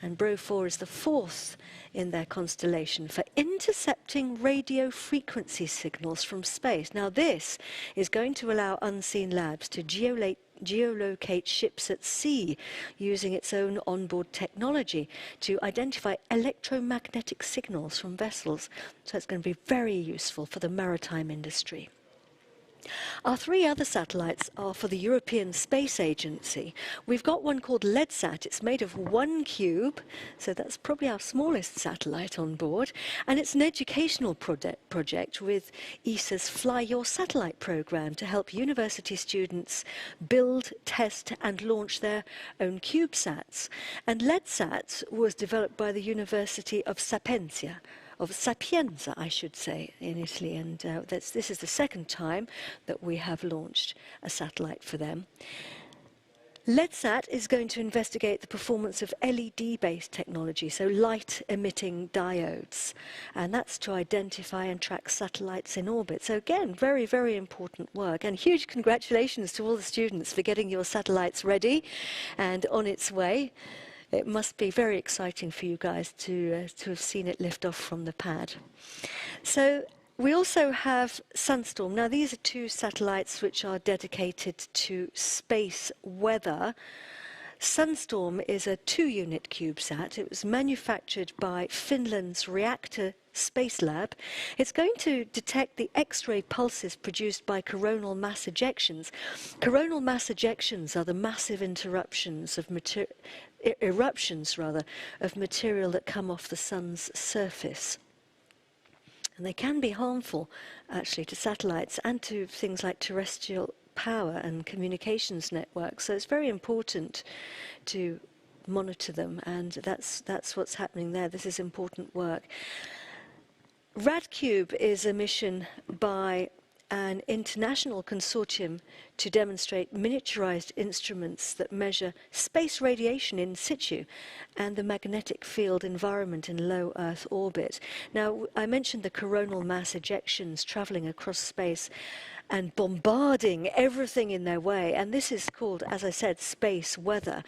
and BRO-4 is the 4th in their constellation for intercepting radio frequency signals from space. Now this is going to allow Unseenlabs to geolocate ships at sea using its own onboard technology to identify electromagnetic signals from vessels. So it's going to be very useful for the maritime industry. Our 3 other satellites are for the European Space Agency. We've got one called LEDSAT. It's made of 1 cube, so that's probably our smallest satellite on board. And it's an educational project with ESA's Fly Your Satellite program to help university students build, test and launch their own CubeSats. And LEDSAT was developed by the University of Sapienza, I should say, in Italy, and this is the 2nd time that we have launched a satellite for them. LEDSAT is going to investigate the performance of LED-based technology, so light-emitting diodes, and that's to identify and track satellites in orbit. So again, very, very important work, and huge congratulations to all the students for getting your satellites ready and on its way. It must be very exciting for you guys to have seen it lift off from the pad. So we also have SUNSTORM. Now these are 2 satellites which are dedicated to space weather. SUNSTORM is a 2-unit CubeSat. It was manufactured by Finland's Reactor Space Lab. It's going to detect the X-ray pulses produced by coronal mass ejections. Coronal mass ejections are the massive eruptions of material that come off the sun's surface. And they can be harmful, actually, to satellites and to things like terrestrial power and communications networks. So it's very important to monitor them, and that's what's happening there. This is important work. RADCUBE is a mission by an international consortium to demonstrate miniaturized instruments that measure space radiation in situ and the magnetic field environment in low Earth orbit. Now, I mentioned the coronal mass ejections traveling across space and bombarding everything in their way, and this is called, as I said, space weather.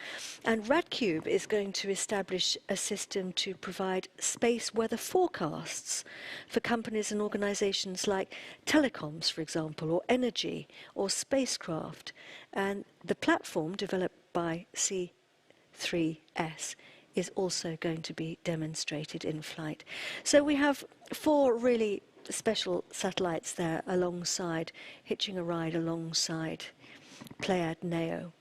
And RADCUBE is going to establish a system to provide space weather forecasts for companies and organizations like telecoms, for example, or energy, or spacecraft. And the platform developed by C3S is also going to be demonstrated in flight. So we have 4 really special satellites there alongside, hitching a ride alongside Pléiades Neo.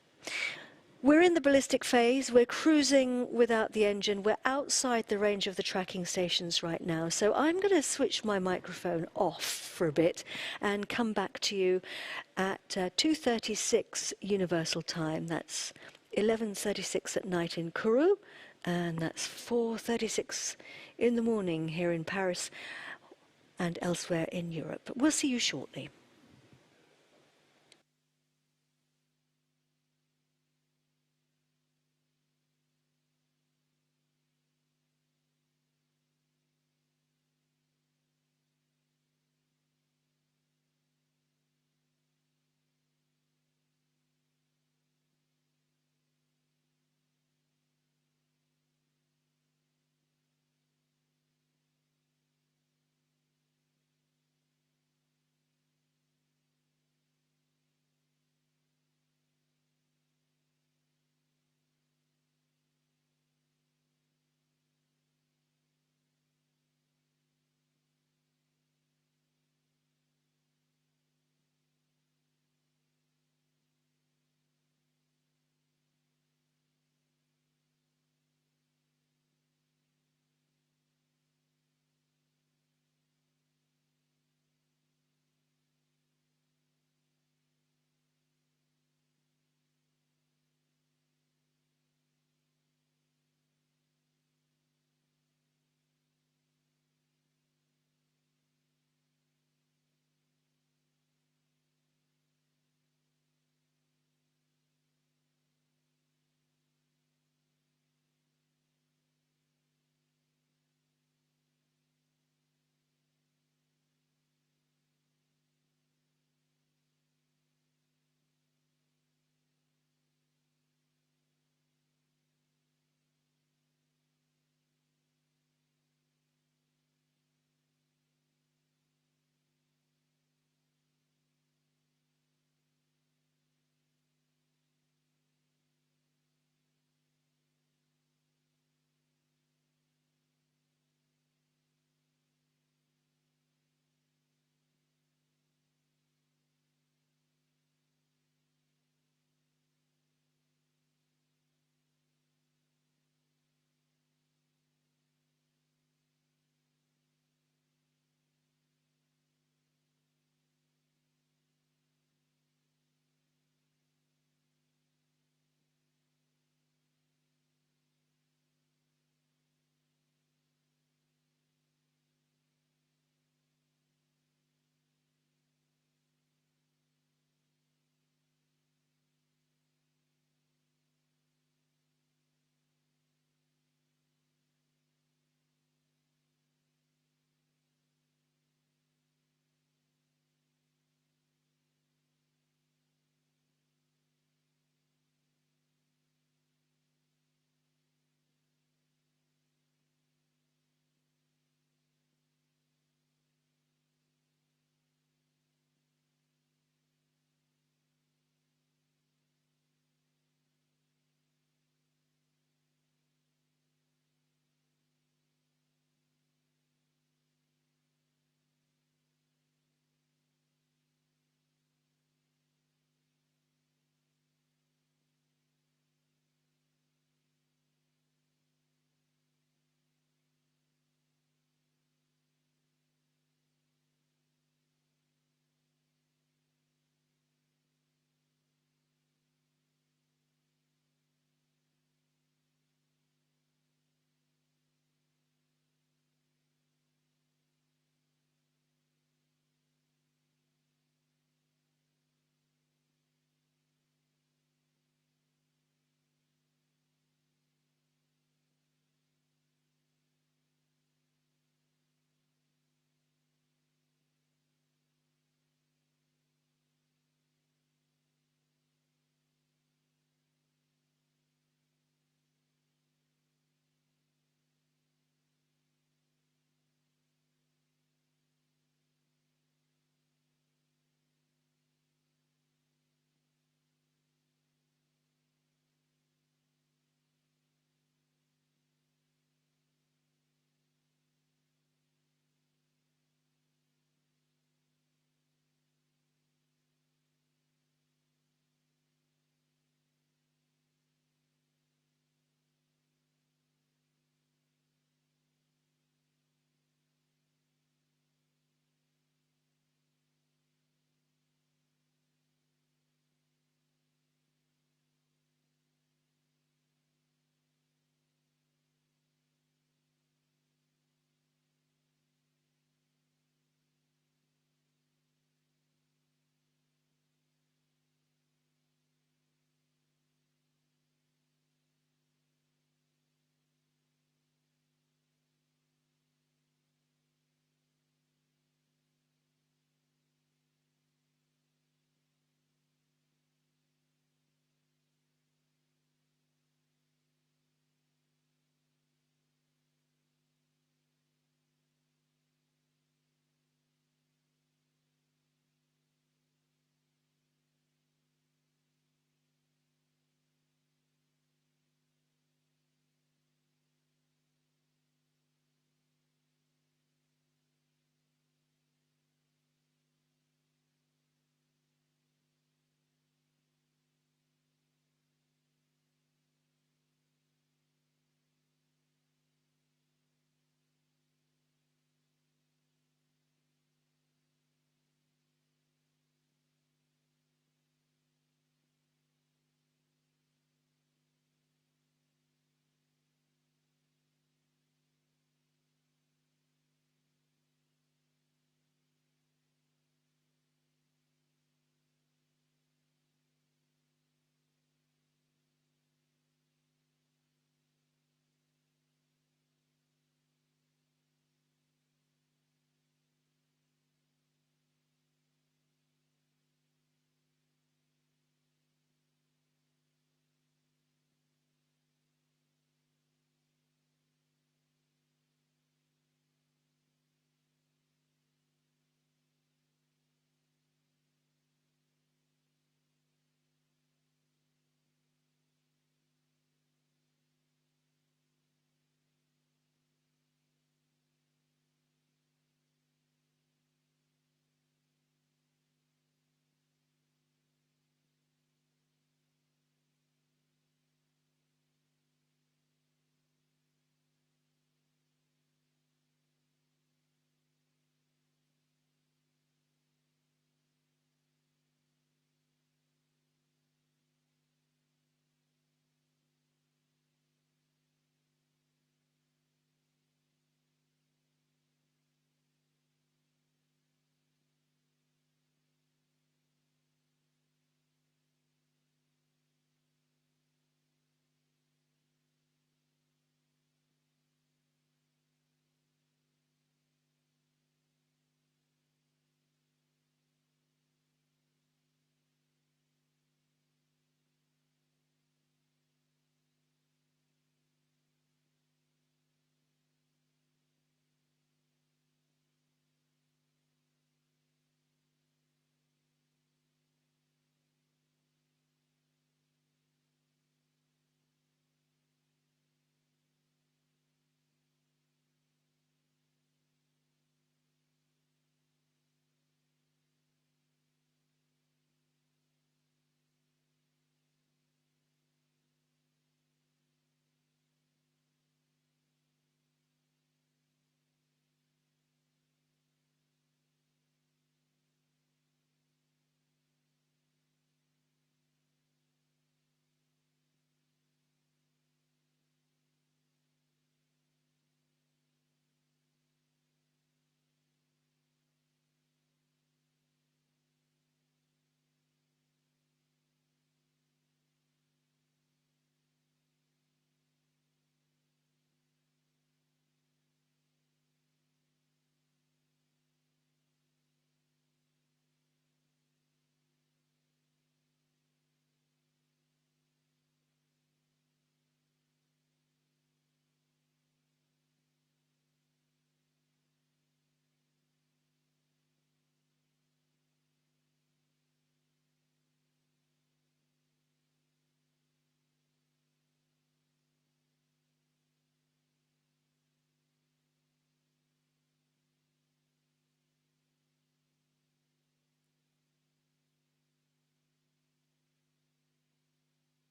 We're in the ballistic phase. We're cruising without the engine. We're outside the range of the tracking stations right now. So I'm going to switch my microphone off for a bit and come back to you at 2:36 Universal Time. That's 11:36 at night in Kourou, and that's 4:36 in the morning here in Paris and elsewhere in Europe. We'll see you shortly.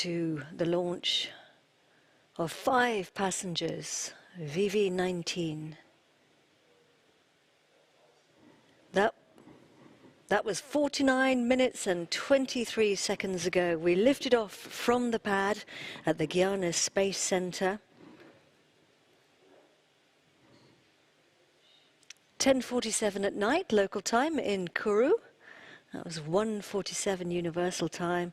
to the launch of 5 passengers, VV19. That was 49 minutes and 23 seconds ago. We lifted off from the pad at the Guiana Space Center. 10:47 at night, local time in Kourou. That was 1:47 universal time.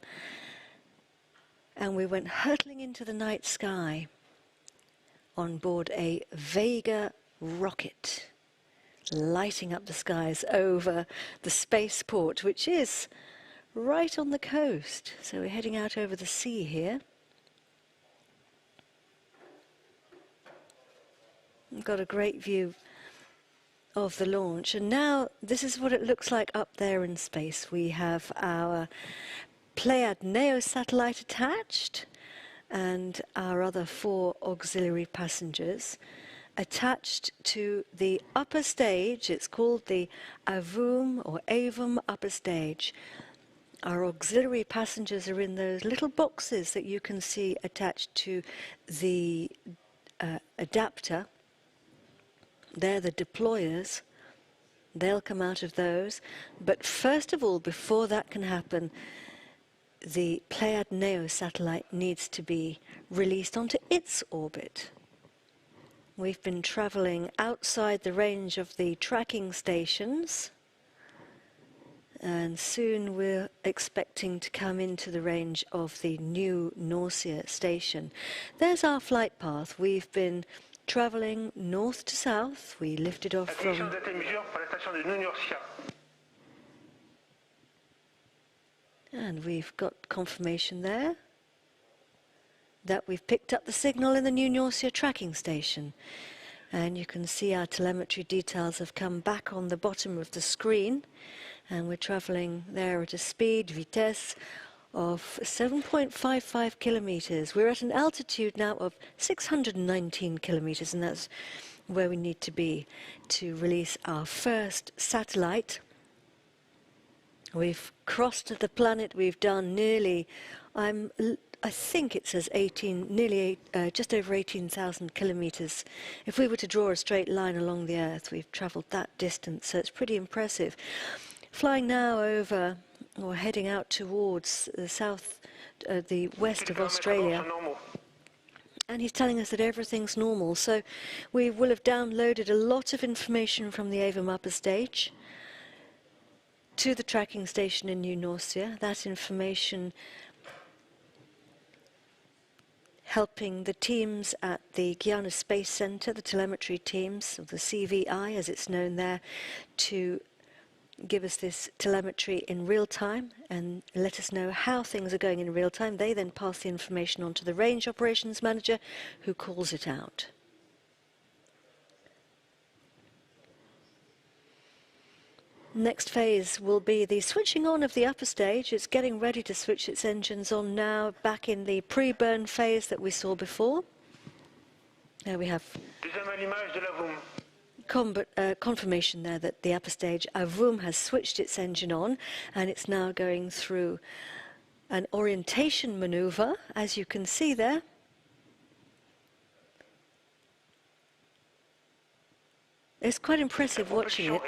And we went hurtling into the night sky on board a Vega rocket, lighting up the skies over the spaceport, which is right on the coast. So we're heading out over the sea here. We've got a great view of the launch. And now this is what it looks like up there in space. We have our Pléiades Neo satellite attached and our other 4 auxiliary passengers attached to the upper stage. It's called the AVUM or AVUM upper stage. Our auxiliary passengers are in those little boxes that you can see attached to the adapter. They're the deployers. They'll come out of those. But first of all, before that can happen, the Pléiades Neo satellite needs to be released onto its orbit. We've been traveling outside the range of the tracking stations, and soon we're expecting to come into the range of the new Norcia station. There's our flight path. We've been traveling north to south. We lifted off from and we've got confirmation there that we've picked up the signal in the new Norcia tracking station. And you can see our telemetry details have come back on the bottom of the screen. And we're traveling there at a speed, vitesse, of 7.55 kilometers. We're at an altitude now of 619 kilometers, and that's where we need to be to release our first satellite. We've crossed the planet. We've done nearly, I think it says 18, just over 18,000 kilometers. If we were to draw a straight line along the Earth, we've traveled that distance, so it's pretty impressive. Flying now over, or heading out towards the south, the west of Australia. And he's telling us that everything's normal. So we will have downloaded a lot of information from the AVUM upper stage to the tracking station in New Norcia. That information helping the teams at the Guiana Space Center, the telemetry teams, or the CVI as it's known there, to give us this telemetry in real time and let us know how things are going in real time. They then pass the information on to the range operations manager, who calls it out. Next phase will be the switching on of the upper stage. It's getting ready to switch its engines on now, back in the pre-burn phase that we saw before. There we have confirmation there that the upper stage AVUM has switched its engine on, and it's now going through an orientation maneuver, as you can see there. It's quite impressive watching it.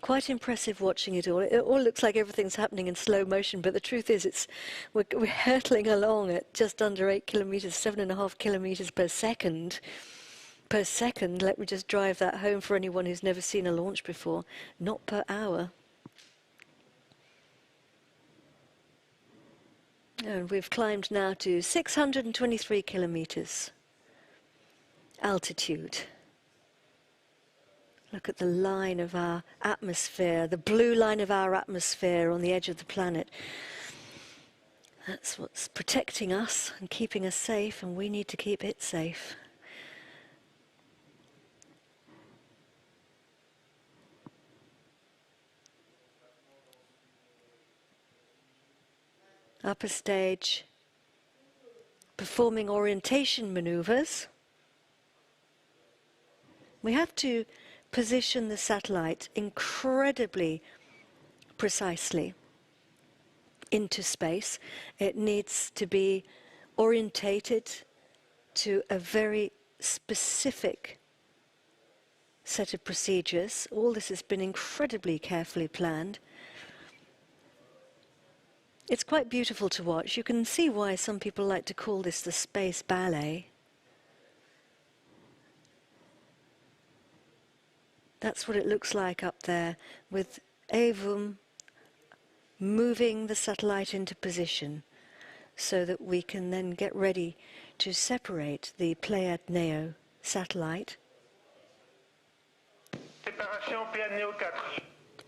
Quite impressive watching it all. It all looks like everything's happening in slow motion, but the truth is we're hurtling along at just under 8 kilometers, 7.5 kilometers per second. Per second, let me just drive that home for anyone who's never seen a launch before. Not per hour. And we've climbed now to 623 kilometers altitude. Look at the line of our atmosphere, the blue line of our atmosphere on the edge of the planet. That's what's protecting us and keeping us safe, and we need to keep it safe. Upper stage, performing orientation maneuvers. We have to position the satellite incredibly precisely. into space. It needs to be orientated to a very specific set of procedures. All this has been incredibly carefully planned. It's quite beautiful to watch. You can see why some people like to call this the space ballet. That's what it looks like up there, with Avum moving the satellite into position so that we can then get ready to separate the Pléiades Neo satellite. Séparation Pléiades Neo 4.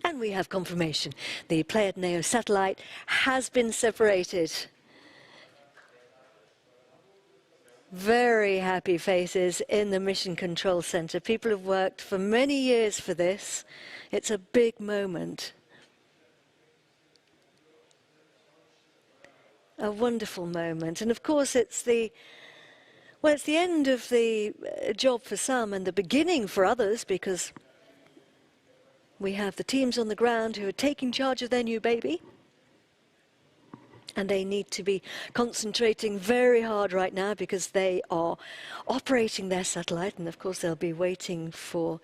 And we have confirmation. The Pléiades Neo satellite has been separated. Very happy faces in the Mission Control Center. People have worked for many years for this. It's a big moment. A wonderful moment. And of course it's the end of the job for some and the beginning for others, because we have the teams on the ground who are taking charge of their new baby. And they need to be concentrating very hard right now because they are operating their satellite. And of course they'll be waiting for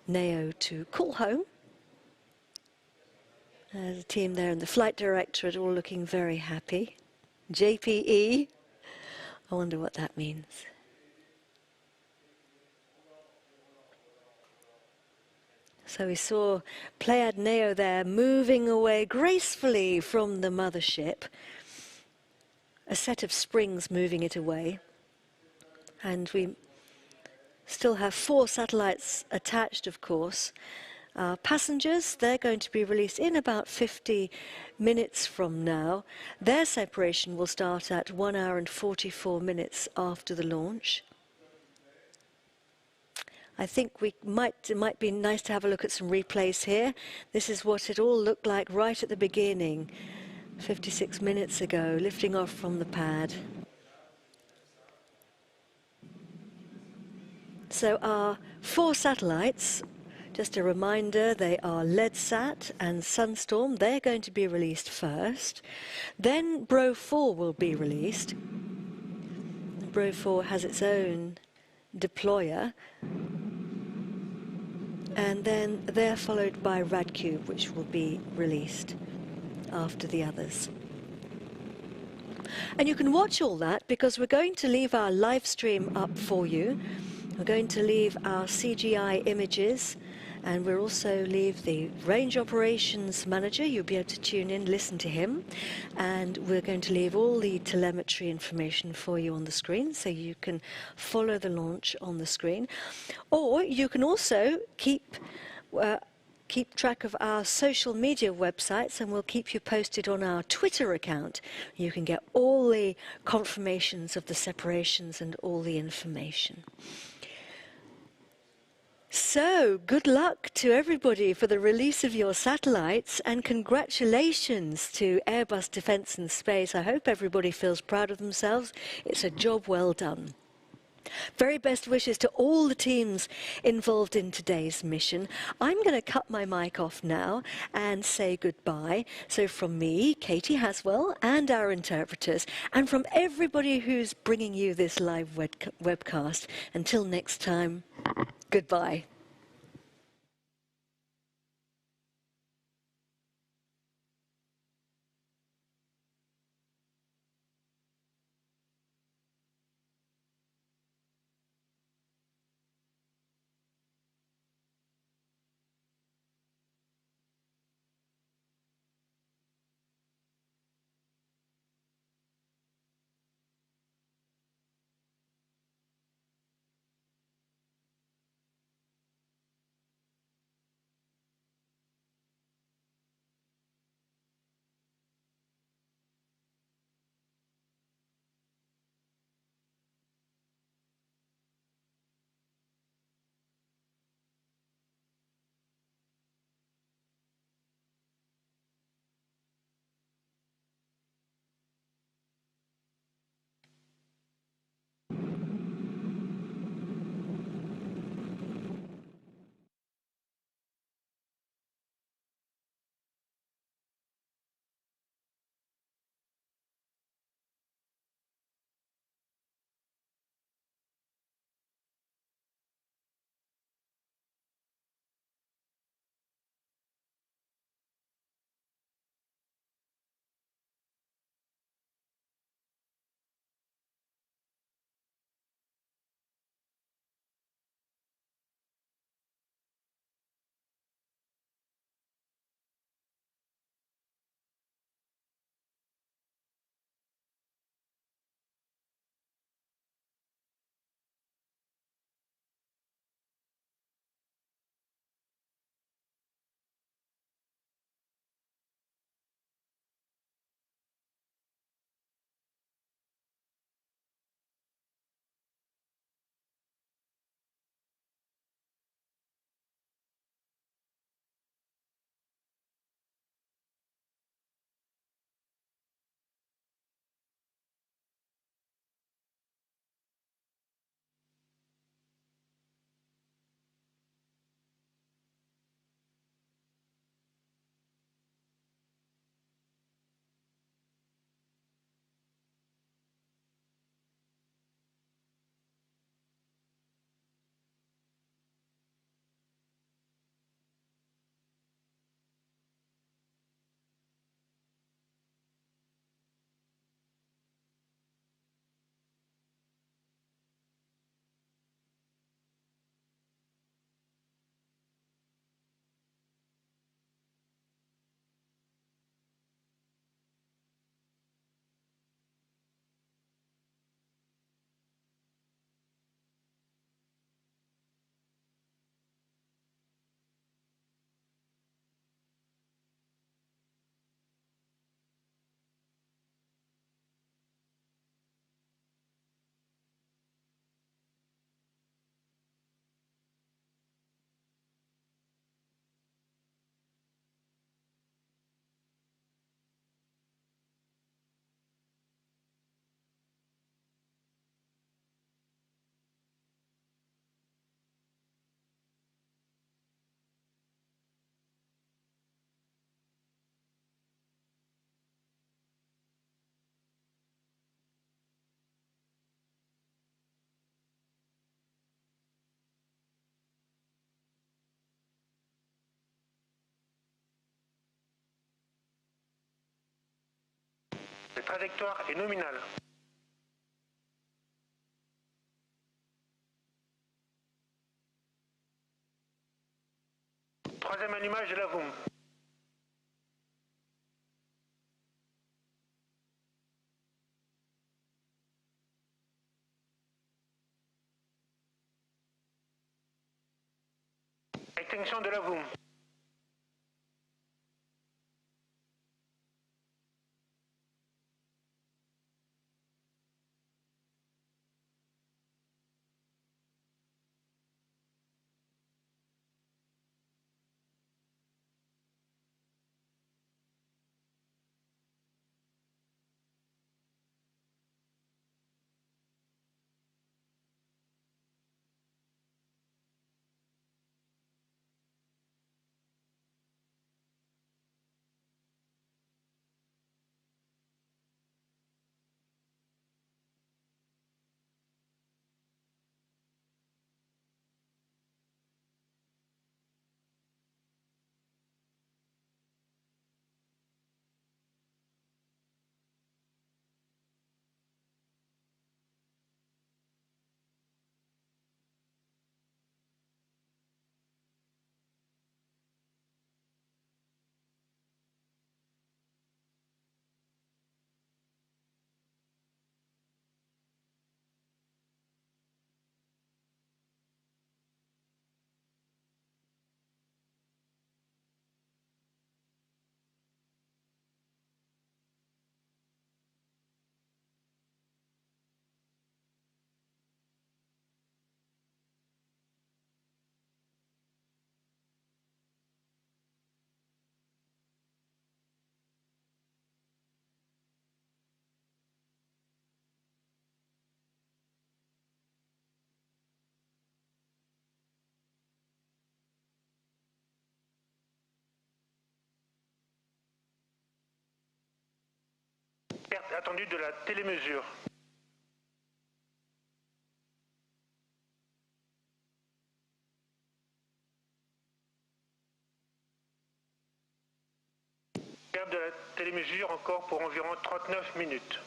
Neo to call home. The team there and the flight directorate all looking very happy. JPE, I wonder what that means. So we saw Pléiades Neo there moving away gracefully from the mothership. A set of springs moving it away. And we still have 4 satellites attached, of course. Passengers, they're going to be released in about 50 minutes from now. Their separation will start at 1 hour and 44 minutes after the launch. I think it might be nice to have a look at some replays here. This is what it all looked like right at the beginning, 56 minutes ago, lifting off from the pad. So our 4 satellites, just a reminder, they are LEDSAT and SUNSTORM. They're going to be released first. Then BRO-4 will be released. BRO-4 has its own deployer. And then they're followed by RADCUBE, which will be released after the others. And you can watch all that because we're going to leave our live stream up for you. We're going to leave our CGI images, and we'll also leave the range operations manager. You'll be able to tune in, listen to him. And we're going to leave all the telemetry information for you on the screen so you can follow the launch on the screen. Or you can also keep track of our social media websites, and we'll keep you posted on our Twitter account. You can get all the confirmations of the separations and all the information. So, good luck to everybody for the release of your satellites, and congratulations to Airbus Defence and Space. I hope everybody feels proud of themselves. It's a job well done. Very best wishes to all the teams involved in today's mission. I'm going to cut my mic off now and say goodbye. So from me, Katie Haswell, and our interpreters, and from everybody who's bringing you this live webcast, until next time, goodbye. La trajectoire est nominale. Troisième allumage de la VOOM. Extinction de la VOOM. Perte attendue de la télémesure. Perte de la télémesure encore pour environ 39 minutes.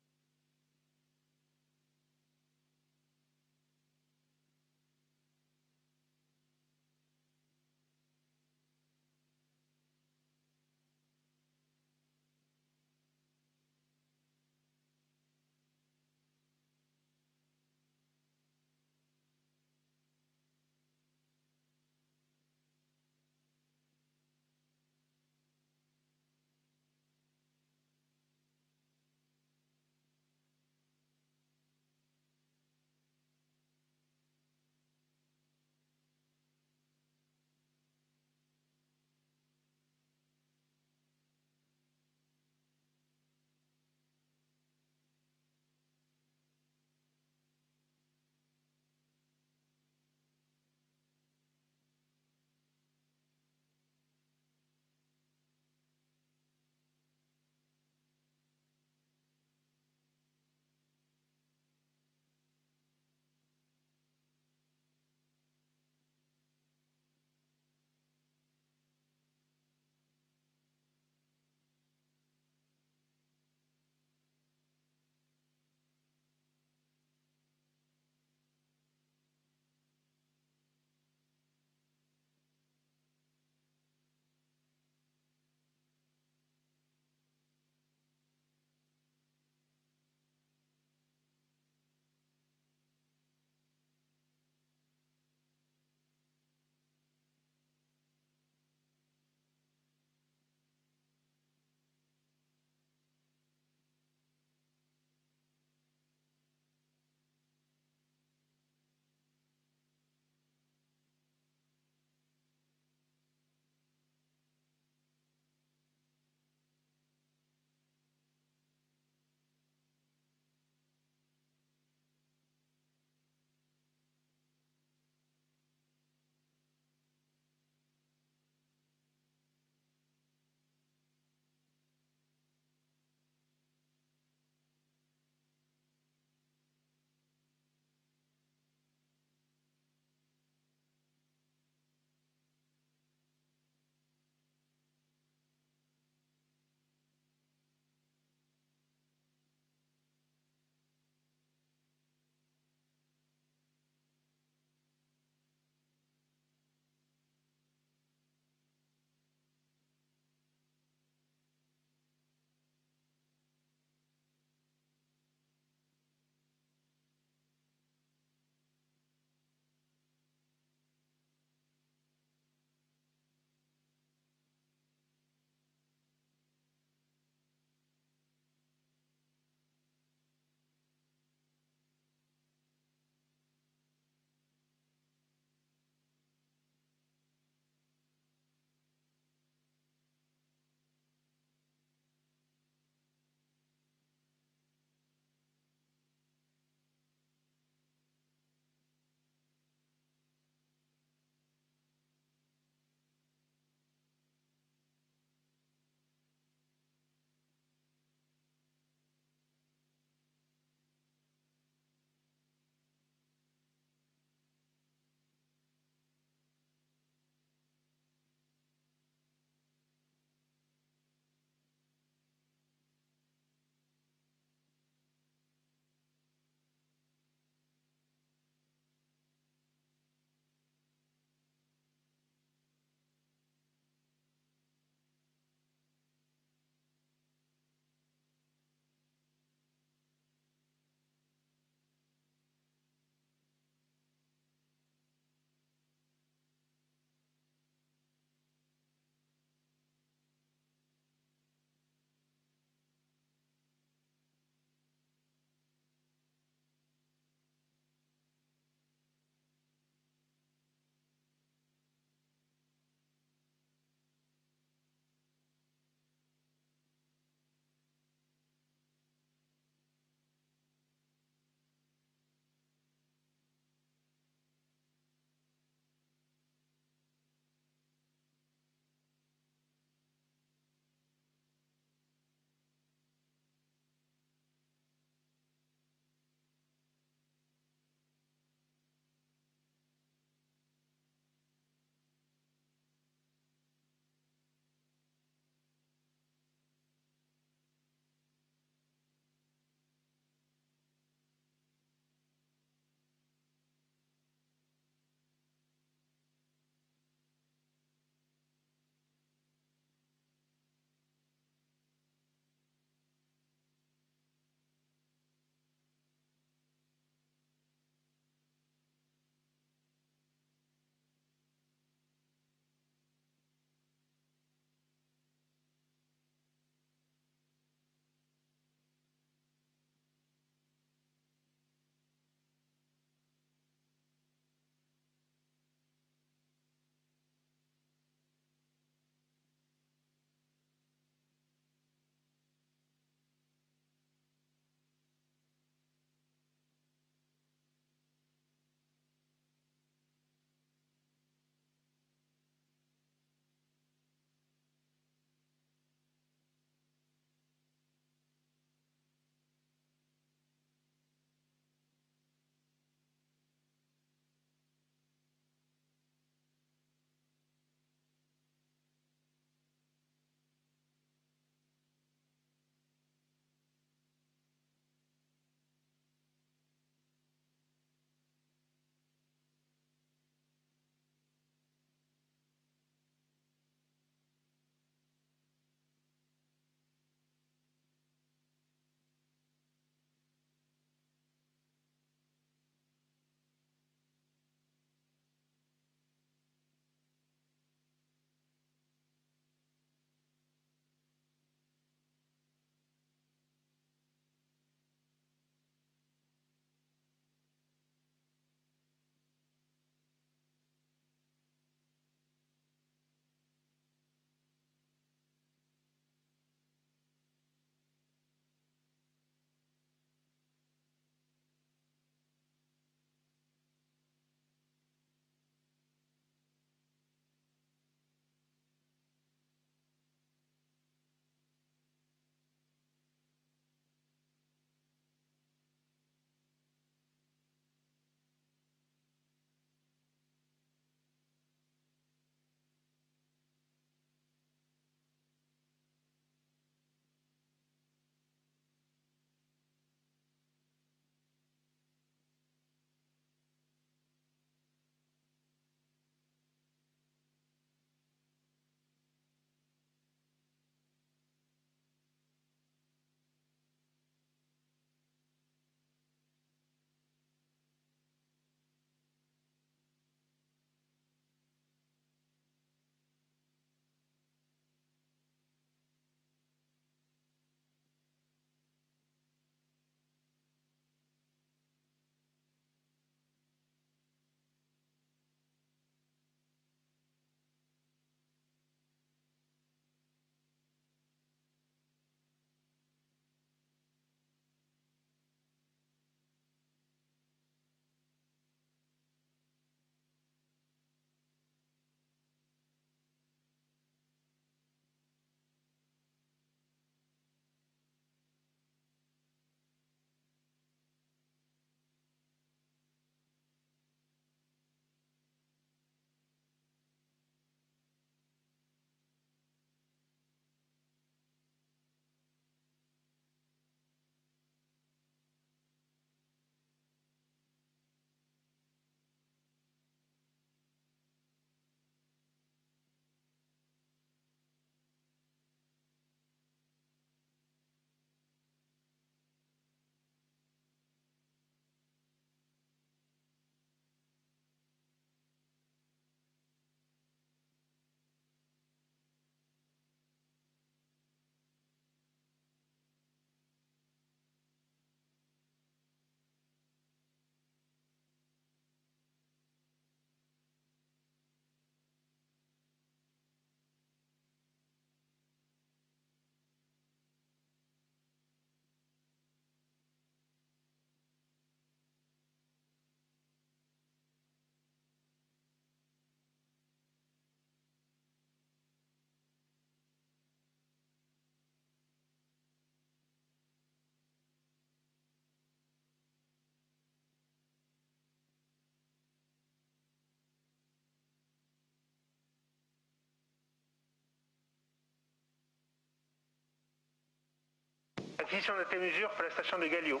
Acquisition de tes mesures pour la station de Galio.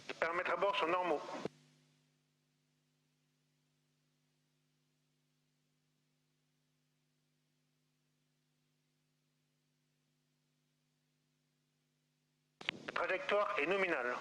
Les paramètres à bord sont normaux. La trajectoire est nominale.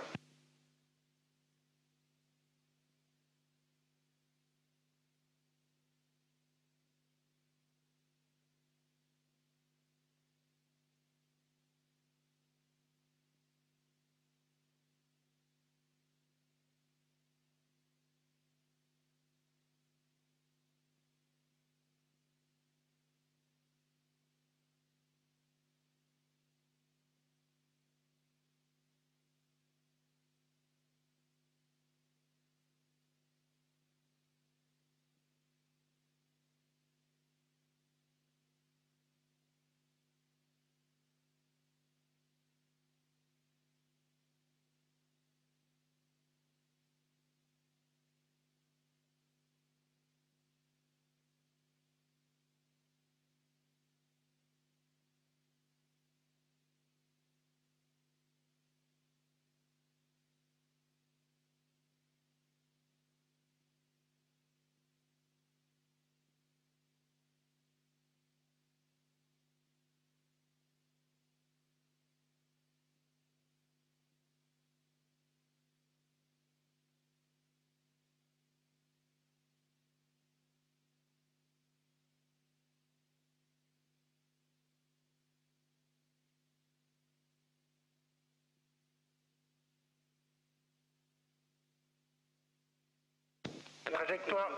La trajectoire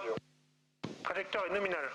est nominale.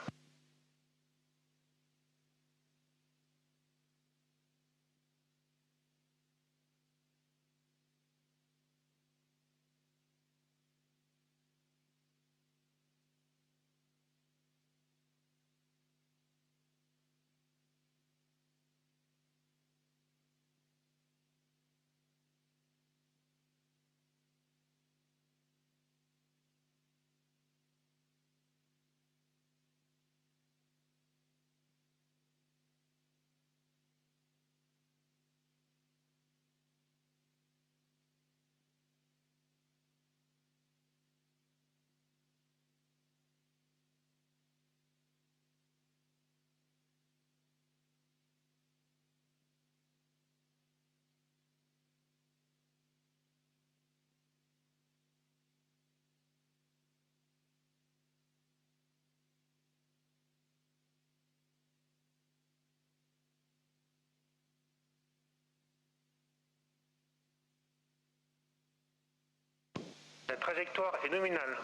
La trajectoire est nominale.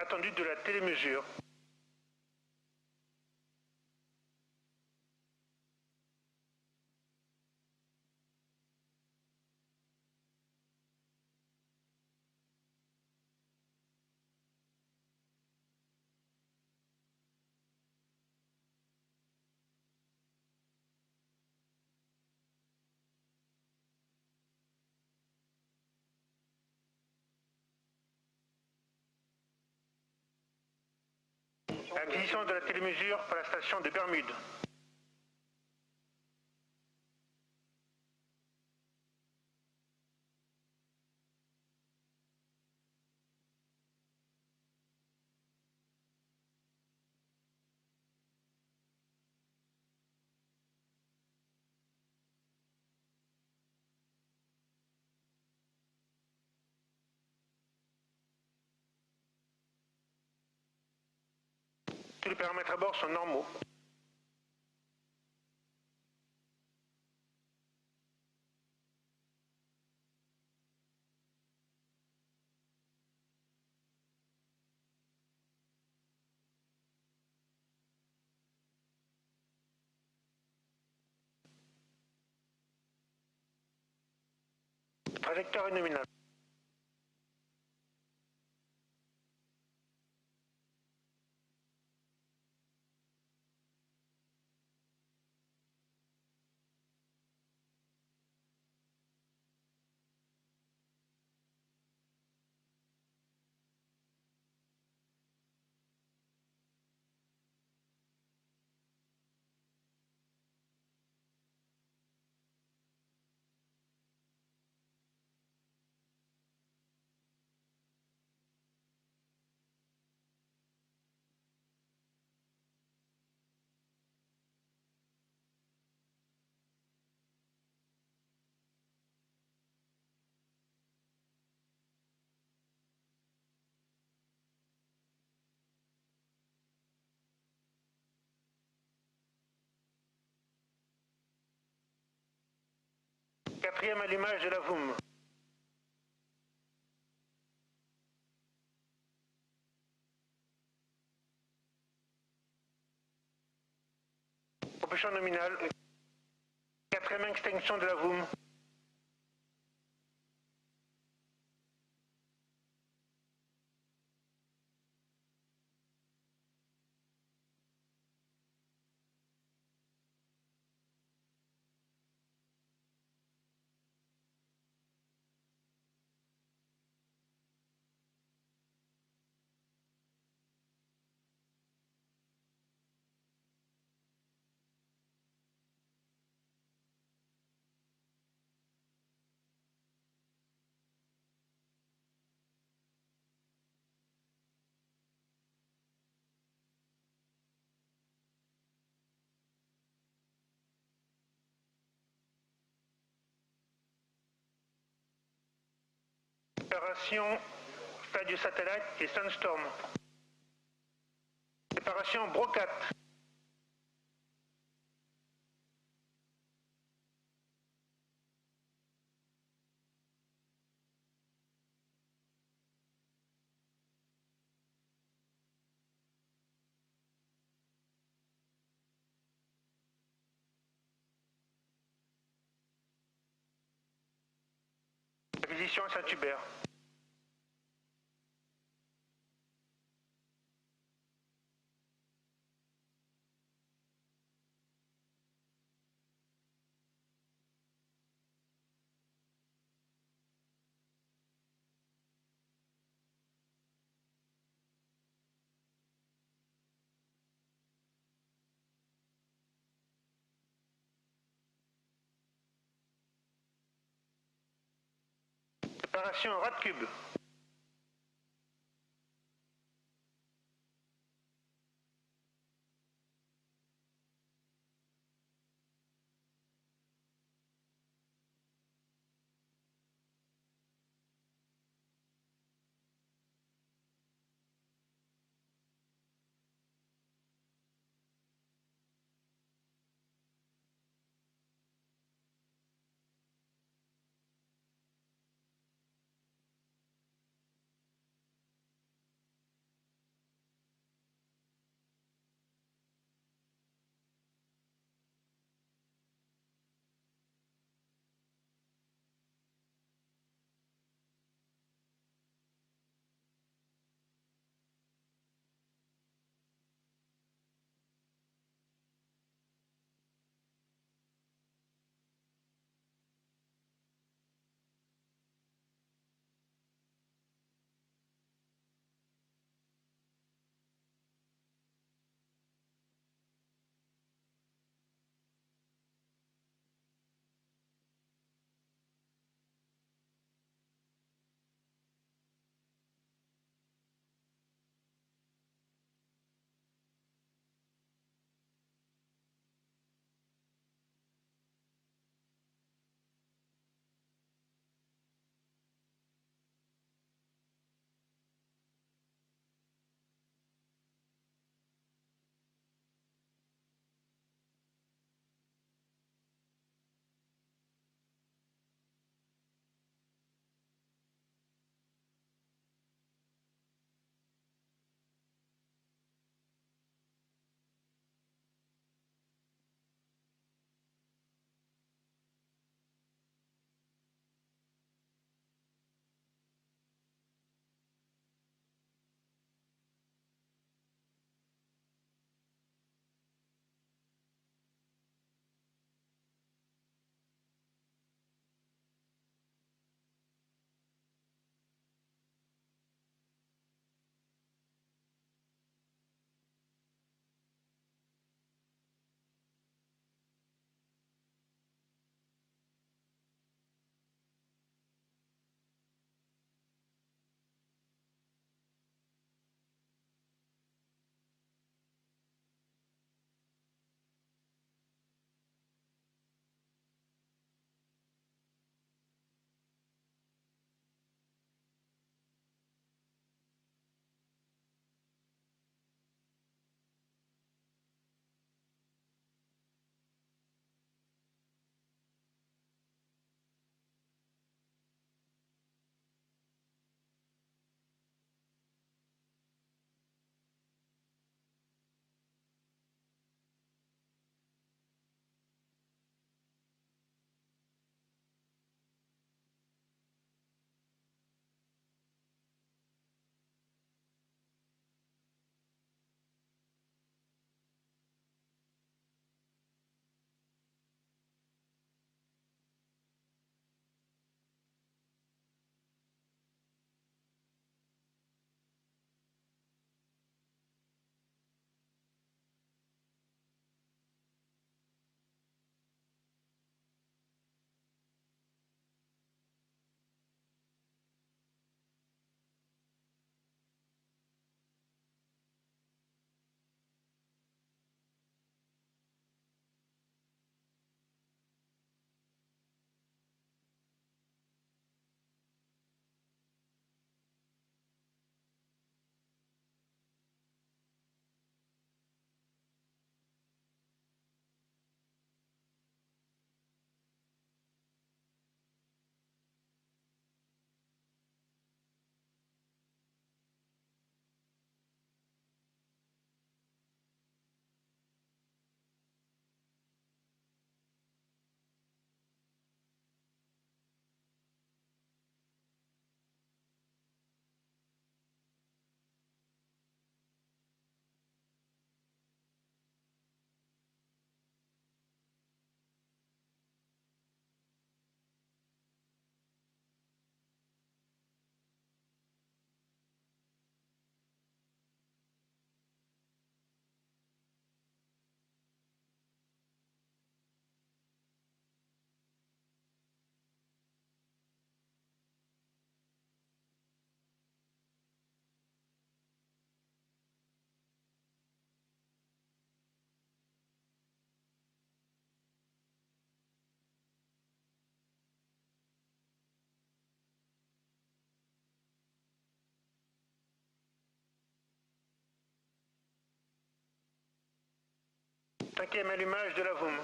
attendue de la télémesure. Acquisition de la télémesure par la station de Bermude. Tous les paramètres à bord sont normaux. Trajectoire est nominale. Quatrième allumage de la VOOM. Propulsion nominale. Quatrième extinction de la VOOM. Séparation Pléiades Satellite et SUNSTORM. Séparation BRO-4. Acquisition à Saint-Hubert. Séparation RADCUBE. 5e allumage de la VOOM.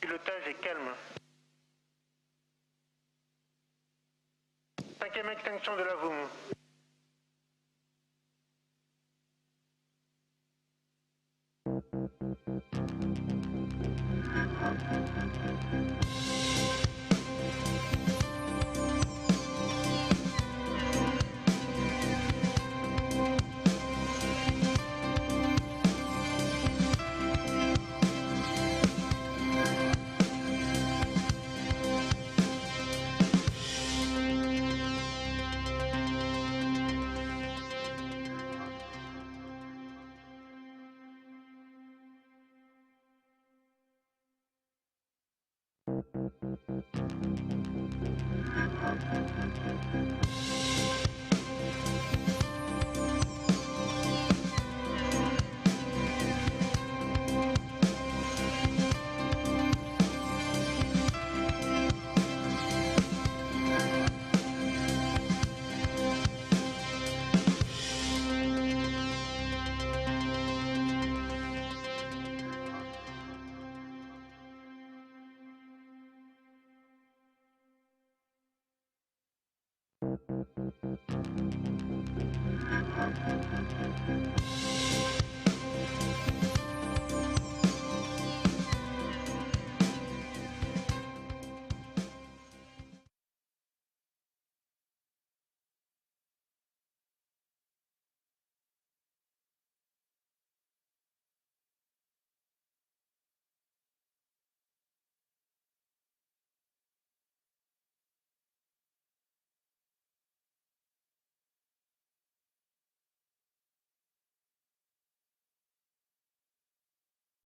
Le pilotage est calme. 5e extinction de la VOOM.